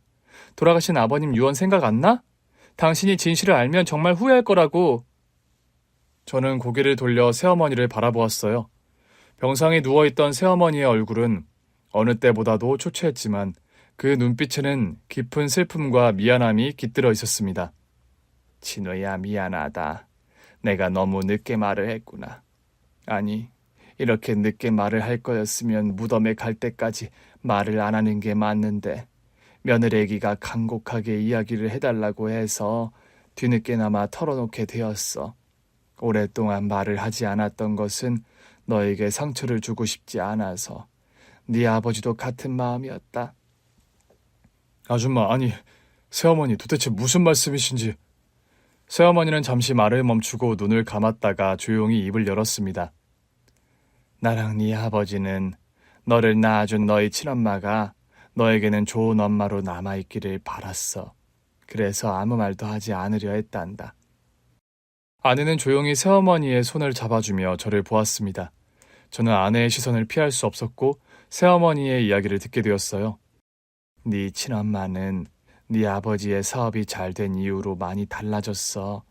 돌아가신 아버님 유언 생각 안 나? 당신이 진실을 알면 정말 후회할 거라고. 저는 고개를 돌려 새어머니를 바라보았어요. 병상에 누워있던 새어머니의 얼굴은 어느 때보다도 초췌했지만 그 눈빛에는 깊은 슬픔과 미안함이 깃들어 있었습니다. 진호야, 미안하다. 내가 너무 늦게 말을 했구나. 아니, 이렇게 늦게 말을 할 거였으면 무덤에 갈 때까지 말을 안 하는 게 맞는데 며느리애기가 간곡하게 이야기를 해달라고 해서 뒤늦게나마 털어놓게 되었어. 오랫동안 말을 하지 않았던 것은 너에게 상처를 주고 싶지 않아서. 네 아버지도 같은 마음이었다. 아줌마, 아니, 새어머니 도대체 무슨 말씀이신지. 새어머니는 잠시 말을 멈추고 눈을 감았다가 조용히 입을 열었습니다. 나랑 네 아버지는 너를 낳아준 너희 친엄마가 너에게는 좋은 엄마로 남아있기를 바랐어. 그래서 아무 말도 하지 않으려 했단다. 아내는 조용히 새어머니의 손을 잡아주며 저를 보았습니다. 저는 아내의 시선을 피할 수 없었고 새어머니의 이야기를 듣게 되었어요. 네 친엄마는 네 아버지의 사업이 잘 된 이후로 많이 달라졌어.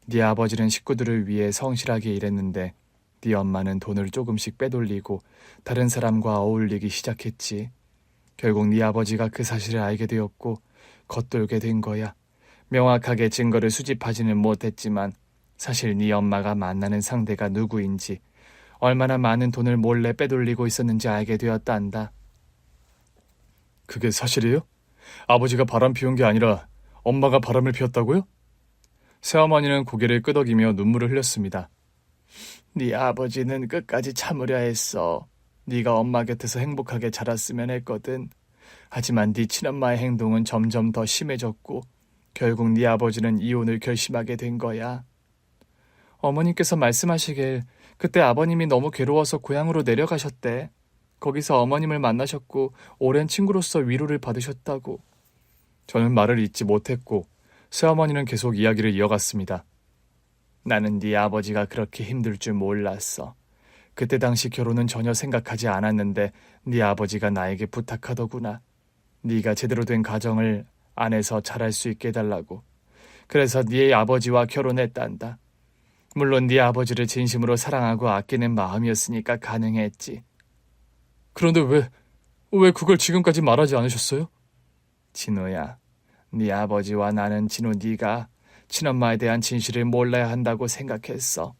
네 아버지는 식구들을 위해 성실하게 일했는데 네 엄마는 돈을 조금씩 빼돌리고 다른 사람과 어울리기 시작했지. 결국 네 아버지가 그 사실을 알게 되었고 겉돌게 된 거야. 명확하게 증거를 수집하지는 못했지만 사실 네 엄마가 만나는 상대가 누구인지 얼마나 많은 돈을 몰래 빼돌리고 있었는지 알게 되었단다. 그게 사실이에요? 아버지가 바람 피운 게 아니라 엄마가 바람을 피웠다고요? 새어머니는 고개를 끄덕이며 눈물을 흘렸습니다. 네 아버지는 끝까지 참으려 했어. 네가 엄마 곁에서 행복하게 자랐으면 했거든. 하지만 네 친엄마의 행동은 점점 더 심해졌고 결국 네 아버지는 이혼을 결심하게 된 거야. 어머님께서 말씀하시길 그때 아버님이 너무 괴로워서 고향으로 내려가셨대. 거기서 어머님을 만나셨고 오랜 친구로서 위로를 받으셨다고. 저는 말을 잇지 못했고 새어머니는 계속 이야기를 이어갔습니다. 나는 네 아버지가 그렇게 힘들 줄 몰랐어. 그때 당시 결혼은 전혀 생각하지 않았는데 네 아버지가 나에게 부탁하더구나. 네가 제대로 된 가정을 안에서 잘할 수 있게 해달라고. 그래서 네 아버지와 결혼했단다. 물론 네 아버지를 진심으로 사랑하고 아끼는 마음이었으니까 가능했지. 그런데 왜 그걸 지금까지 말하지 않으셨어요? 진호야, 네 아버지와 나는 진호 네가 친엄마에 대한 진실을 몰라야 한다고 생각했어.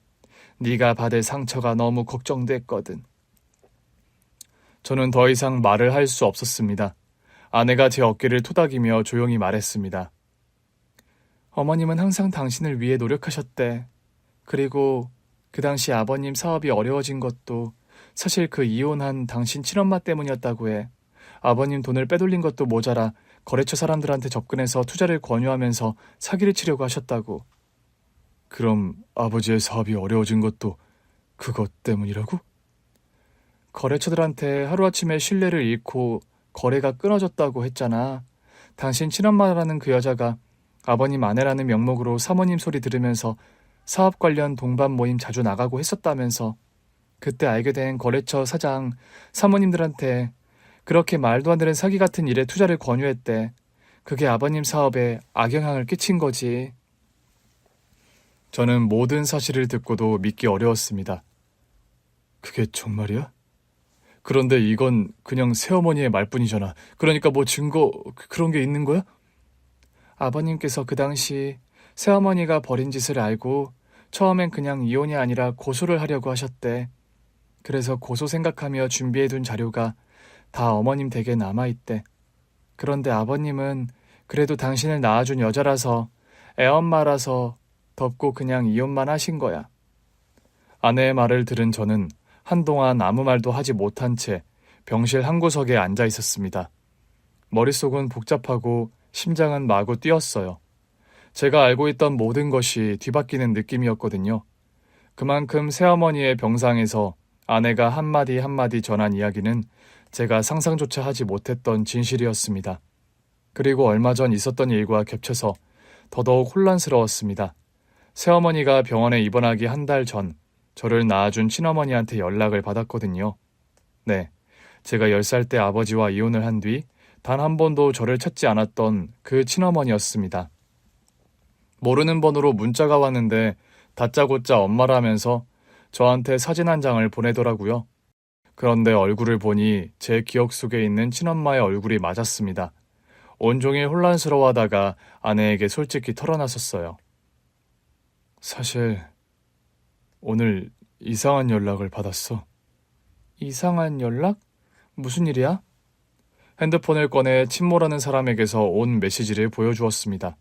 네가 받을 상처가 너무 걱정됐거든. 저는 더 이상 말을 할 수 없었습니다. 아내가 제 어깨를 토닥이며 조용히 말했습니다. 어머님은 항상 당신을 위해 노력하셨대. 그리고 그 당시 아버님 사업이 어려워진 것도 사실 그 이혼한 당신 친엄마 때문이었다고 해. 아버님 돈을 빼돌린 것도 모자라 거래처 사람들한테 접근해서 투자를 권유하면서 사기를 치려고 하셨다고. 그럼 아버지의 사업이 어려워진 것도 그것 때문이라고? 거래처들한테 하루아침에 신뢰를 잃고 거래가 끊어졌다고 했잖아. 당신 친엄마라는 그 여자가 아버님 아내라는 명목으로 사모님 소리 들으면서 사업 관련 동반 모임 자주 나가고 했었다면서. 그때 알게 된 거래처 사장 사모님들한테 그렇게 말도 안 되는 사기 같은 일에 투자를 권유했대. 그게 아버님 사업에 악영향을 끼친 거지. 저는 모든 사실을 듣고도 믿기 어려웠습니다. 그게 정말이야? 그런데 이건 그냥 새어머니의 말뿐이잖아. 그러니까 뭐 증거 그런 게 있는 거야? 아버님께서 그 당시 새어머니가 벌인 짓을 알고 처음엔 그냥 이혼이 아니라 고소를 하려고 하셨대. 그래서 고소 생각하며 준비해둔 자료가 다 어머님 댁에 남아있대. 그런데 아버님은 그래도 당신을 낳아준 여자라서 애엄마라서 덮고 그냥 이혼만 하신 거야. 아내의 말을 들은 저는 한동안 아무 말도 하지 못한 채 병실 한 구석에 앉아 있었습니다. 머릿속은 복잡하고 심장은 마구 뛰었어요. 제가 알고 있던 모든 것이 뒤바뀌는 느낌이었거든요. 그만큼 새어머니의 병상에서 아내가 한마디 한마디 전한 이야기는 제가 상상조차 하지 못했던 진실이었습니다. 그리고 얼마 전 있었던 일과 겹쳐서 더더욱 혼란스러웠습니다. 새어머니가 병원에 입원하기 한 달 전 저를 낳아준 친어머니한테 연락을 받았거든요. 네, 제가 10살 때 아버지와 이혼을 한 뒤 단 한 번도 저를 찾지 않았던 그 친어머니였습니다. 모르는 번호로 문자가 왔는데 다짜고짜 엄마라면서 저한테 사진 한 장을 보내더라고요. 그런데 얼굴을 보니 제 기억 속에 있는 친엄마의 얼굴이 맞았습니다. 온종일 혼란스러워하다가 아내에게 솔직히 털어놨었어요. 사실 오늘 이상한 연락을 받았어. 이상한 연락? 무슨 일이야? 핸드폰을 꺼내 친모라는 사람에게서 온 메시지를 보여주었습니다.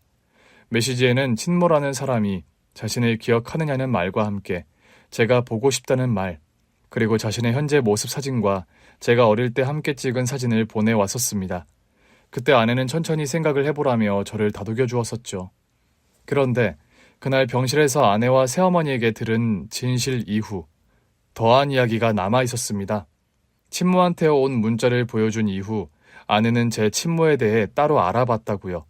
메시지에는 친모라는 사람이 자신을 기억하느냐는 말과 함께 제가 보고 싶다는 말, 그리고 자신의 현재 모습 사진과 제가 어릴 때 함께 찍은 사진을 보내왔었습니다. 그때 아내는 천천히 생각을 해보라며 저를 다독여 주었었죠. 그런데 그날 병실에서 아내와 새어머니에게 들은 진실 이후 더한 이야기가 남아 있었습니다. 친모한테 온 문자를 보여준 이후 아내는 제 친모에 대해 따로 알아봤다고요.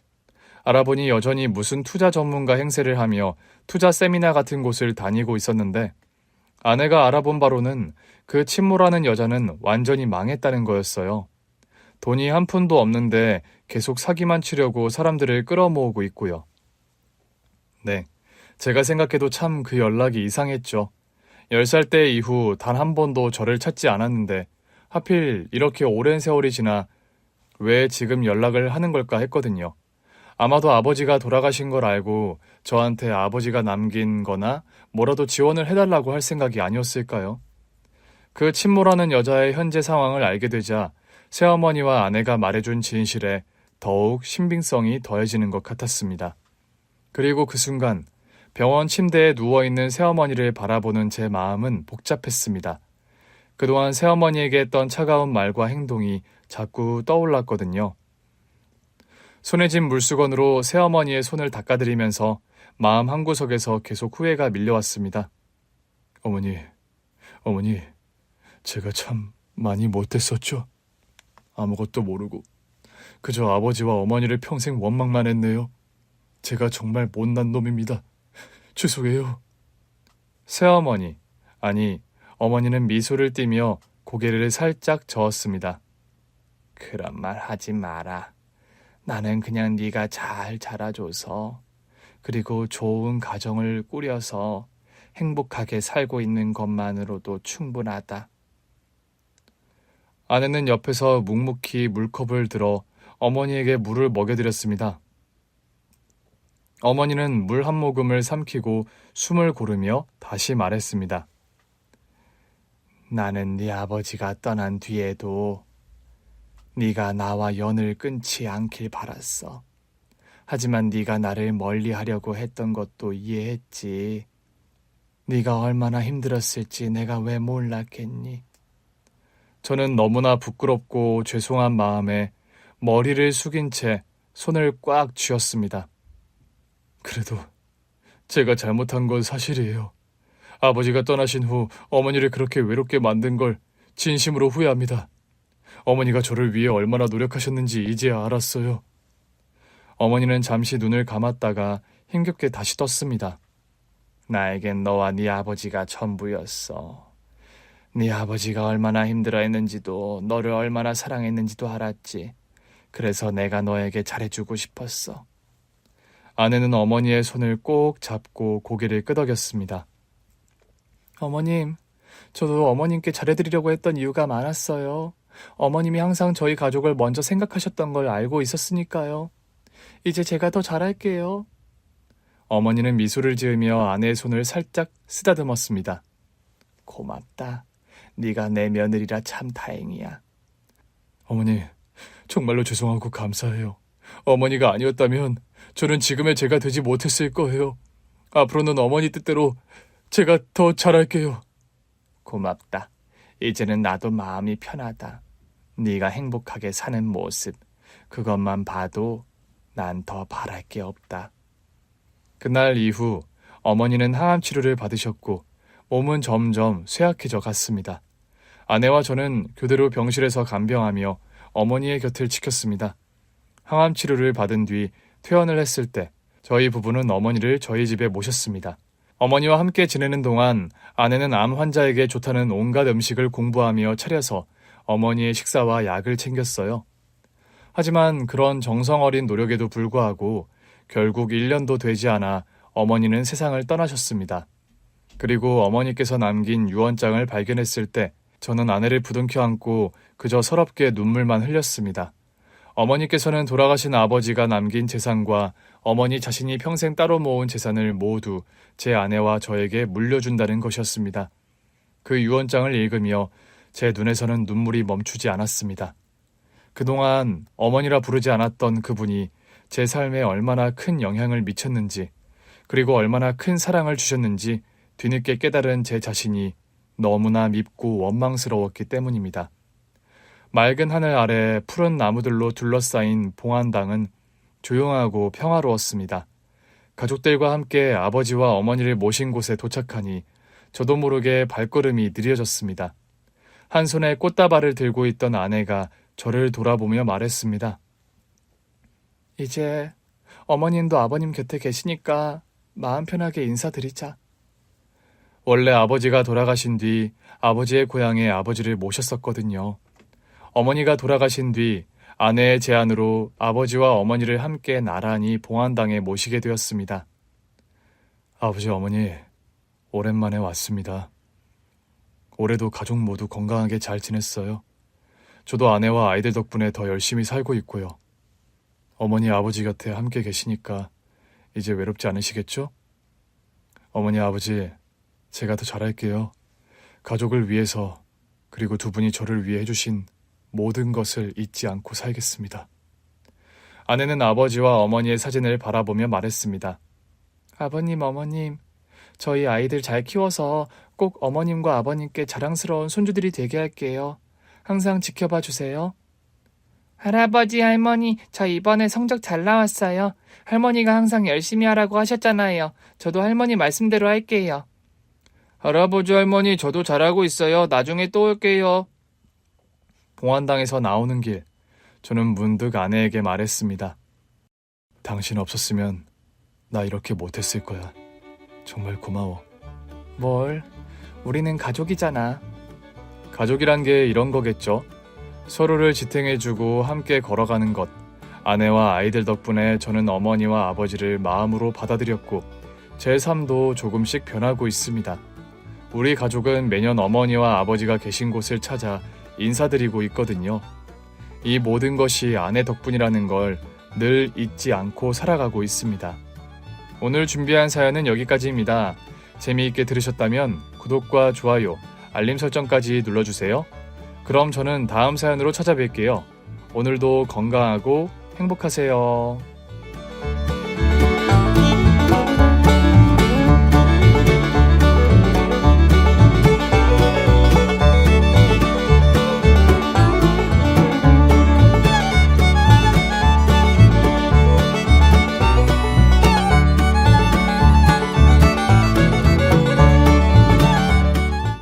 알아보니 여전히 무슨 투자 전문가 행세를 하며 투자 세미나 같은 곳을 다니고 있었는데 아내가 알아본 바로는 그 친모라는 여자는 완전히 망했다는 거였어요. 돈이 한 푼도 없는데 계속 사기만 치려고 사람들을 끌어모으고 있고요. 네, 제가 생각해도 참 그 연락이 이상했죠. 10살 때 이후 단 한 번도 저를 찾지 않았는데 하필 이렇게 오랜 세월이 지나 왜 지금 연락을 하는 걸까 했거든요. 아마도 아버지가 돌아가신 걸 알고 저한테 아버지가 남긴 거나 뭐라도 지원을 해달라고 할 생각이 아니었을까요? 그 친모라는 여자의 현재 상황을 알게 되자 새어머니와 아내가 말해준 진실에 더욱 신빙성이 더해지는 것 같았습니다. 그리고 그 순간 병원 침대에 누워있는 새어머니를 바라보는 제 마음은 복잡했습니다. 그동안 새어머니에게 했던 차가운 말과 행동이 자꾸 떠올랐거든요. 손에 쥔 물수건으로 새어머니의 손을 닦아드리면서 마음 한구석에서 계속 후회가 밀려왔습니다. 어머니, 제가 참 많이 못했었죠? 아무것도 모르고 그저 아버지와 어머니를 평생 원망만 했네요. 제가 정말 못난 놈입니다. 죄송해요. 새어머니, 아니 어머니는 미소를 띠며 고개를 살짝 저었습니다. 그런 말 하지 마라. 나는 그냥 네가 잘 자라줘서 그리고 좋은 가정을 꾸려서 행복하게 살고 있는 것만으로도 충분하다. 아내는 옆에서 묵묵히 물컵을 들어 어머니에게 물을 먹여드렸습니다. 어머니는 물 한 모금을 삼키고 숨을 고르며 다시 말했습니다. 나는 네 아버지가 떠난 뒤에도 네가 나와 연을 끊지 않길 바랐어. 하지만 네가 나를 멀리하려고 했던 것도 이해했지. 네가 얼마나 힘들었을지 내가 왜 몰랐겠니? 저는 너무나 부끄럽고 죄송한 마음에 머리를 숙인 채 손을 꽉 쥐었습니다. 그래도 제가 잘못한 건 사실이에요. 아버지가 떠나신 후 어머니를 그렇게 외롭게 만든 걸 진심으로 후회합니다. 어머니가 저를 위해 얼마나 노력하셨는지 이제야 알았어요. 어머니는 잠시 눈을 감았다가 힘겹게 다시 떴습니다. 나에겐 너와 네 아버지가 전부였어. 네 아버지가 얼마나 힘들어했는지도 너를 얼마나 사랑했는지도 알았지. 그래서 내가 너에게 잘해주고 싶었어. 아내는 어머니의 손을 꼭 잡고 고개를 끄덕였습니다. 어머님, 저도 어머님께 잘해드리려고 했던 이유가 많았어요. 어머님이 항상 저희 가족을 먼저 생각하셨던 걸 알고 있었으니까요. 이제 제가 더 잘할게요. 어머니는 미소를 지으며 아내의 손을 살짝 쓰다듬었습니다. 고맙다. 네가 내 며느리라 참 다행이야. 어머니, 정말로 죄송하고 감사해요. 어머니가 아니었다면 저는 지금의 제가 되지 못했을 거예요. 앞으로는 어머니 뜻대로 제가 더 잘할게요. 고맙다. 이제는 나도 마음이 편하다. 네가 행복하게 사는 모습, 그것만 봐도 난 더 바랄 게 없다. 그날 이후 어머니는 항암 치료를 받으셨고 몸은 점점 쇠약해져 갔습니다. 아내와 저는 교대로 병실에서 간병하며 어머니의 곁을 지켰습니다. 항암 치료를 받은 뒤 퇴원을 했을 때 저희 부부는 어머니를 저희 집에 모셨습니다. 어머니와 함께 지내는 동안 아내는 암 환자에게 좋다는 온갖 음식을 공부하며 차려서 어머니의 식사와 약을 챙겼어요. 하지만 그런 정성 어린 노력에도 불구하고 결국 1년도 되지 않아 어머니는 세상을 떠나셨습니다. 그리고 어머니께서 남긴 유언장을 발견했을 때 저는 아내를 부둥켜 안고 그저 서럽게 눈물만 흘렸습니다. 어머니께서는 돌아가신 아버지가 남긴 재산과 어머니 자신이 평생 따로 모은 재산을 모두 제 아내와 저에게 물려준다는 것이었습니다. 그 유언장을 읽으며 제 눈에서는 눈물이 멈추지 않았습니다. 그동안 어머니라 부르지 않았던 그분이 제 삶에 얼마나 큰 영향을 미쳤는지, 그리고 얼마나 큰 사랑을 주셨는지 뒤늦게 깨달은 제 자신이 너무나 밉고 원망스러웠기 때문입니다. 맑은 하늘 아래 푸른 나무들로 둘러싸인 봉안당은 조용하고 평화로웠습니다. 가족들과 함께 아버지와 어머니를 모신 곳에 도착하니 저도 모르게 발걸음이 느려졌습니다. 한 손에 꽃다발을 들고 있던 아내가 저를 돌아보며 말했습니다. 이제 어머님도 아버님 곁에 계시니까 마음 편하게 인사드리자. 원래 아버지가 돌아가신 뒤 아버지의 고향에 아버지를 모셨었거든요. 어머니가 돌아가신 뒤 아내의 제안으로 아버지와 어머니를 함께 나란히 봉안당에 모시게 되었습니다. 아버지, 어머니, 오랜만에 왔습니다. 올해도 가족 모두 건강하게 잘 지냈어요. 저도 아내와 아이들 덕분에 더 열심히 살고 있고요. 어머니, 아버지 곁에 함께 계시니까 이제 외롭지 않으시겠죠? 어머니, 아버지, 제가 더 잘할게요. 가족을 위해서, 그리고 두 분이 저를 위해 해주신 모든 것을 잊지 않고 살겠습니다. 아내는 아버지와 어머니의 사진을 바라보며 말했습니다. 아버님, 어머님, 저희 아이들 잘 키워서 꼭 어머님과 아버님께 자랑스러운 손주들이 되게 할게요. 항상 지켜봐 주세요. 할아버지, 할머니, 저 이번에 성적 잘 나왔어요. 할머니가 항상 열심히 하라고 하셨잖아요. 저도 할머니 말씀대로 할게요. 할아버지, 할머니, 저도 잘하고 있어요. 나중에 또 올게요. 봉안당에서 나오는 길, 저는 문득 아내에게 말했습니다. 당신 없었으면 나 이렇게 못했을 거야. 정말 고마워. 뭘? 우리는 가족이잖아. 가족이란 게 이런 거겠죠. 서로를 지탱해주고 함께 걸어가는 것. 아내와 아이들 덕분에 저는 어머니와 아버지를 마음으로 받아들였고 제 삶도 조금씩 변하고 있습니다. 우리 가족은 매년 어머니와 아버지가 계신 곳을 찾아 인사드리고 있거든요. 이 모든 것이 아내 덕분이라는 걸 늘 잊지 않고 살아가고 있습니다. 오늘 준비한 사연은 여기까지입니다. 재미있게 들으셨다면 구독과 좋아요, 알림 설정까지 눌러주세요. 그럼 저는 다음 사연으로 찾아뵐게요. 오늘도 건강하고 행복하세요.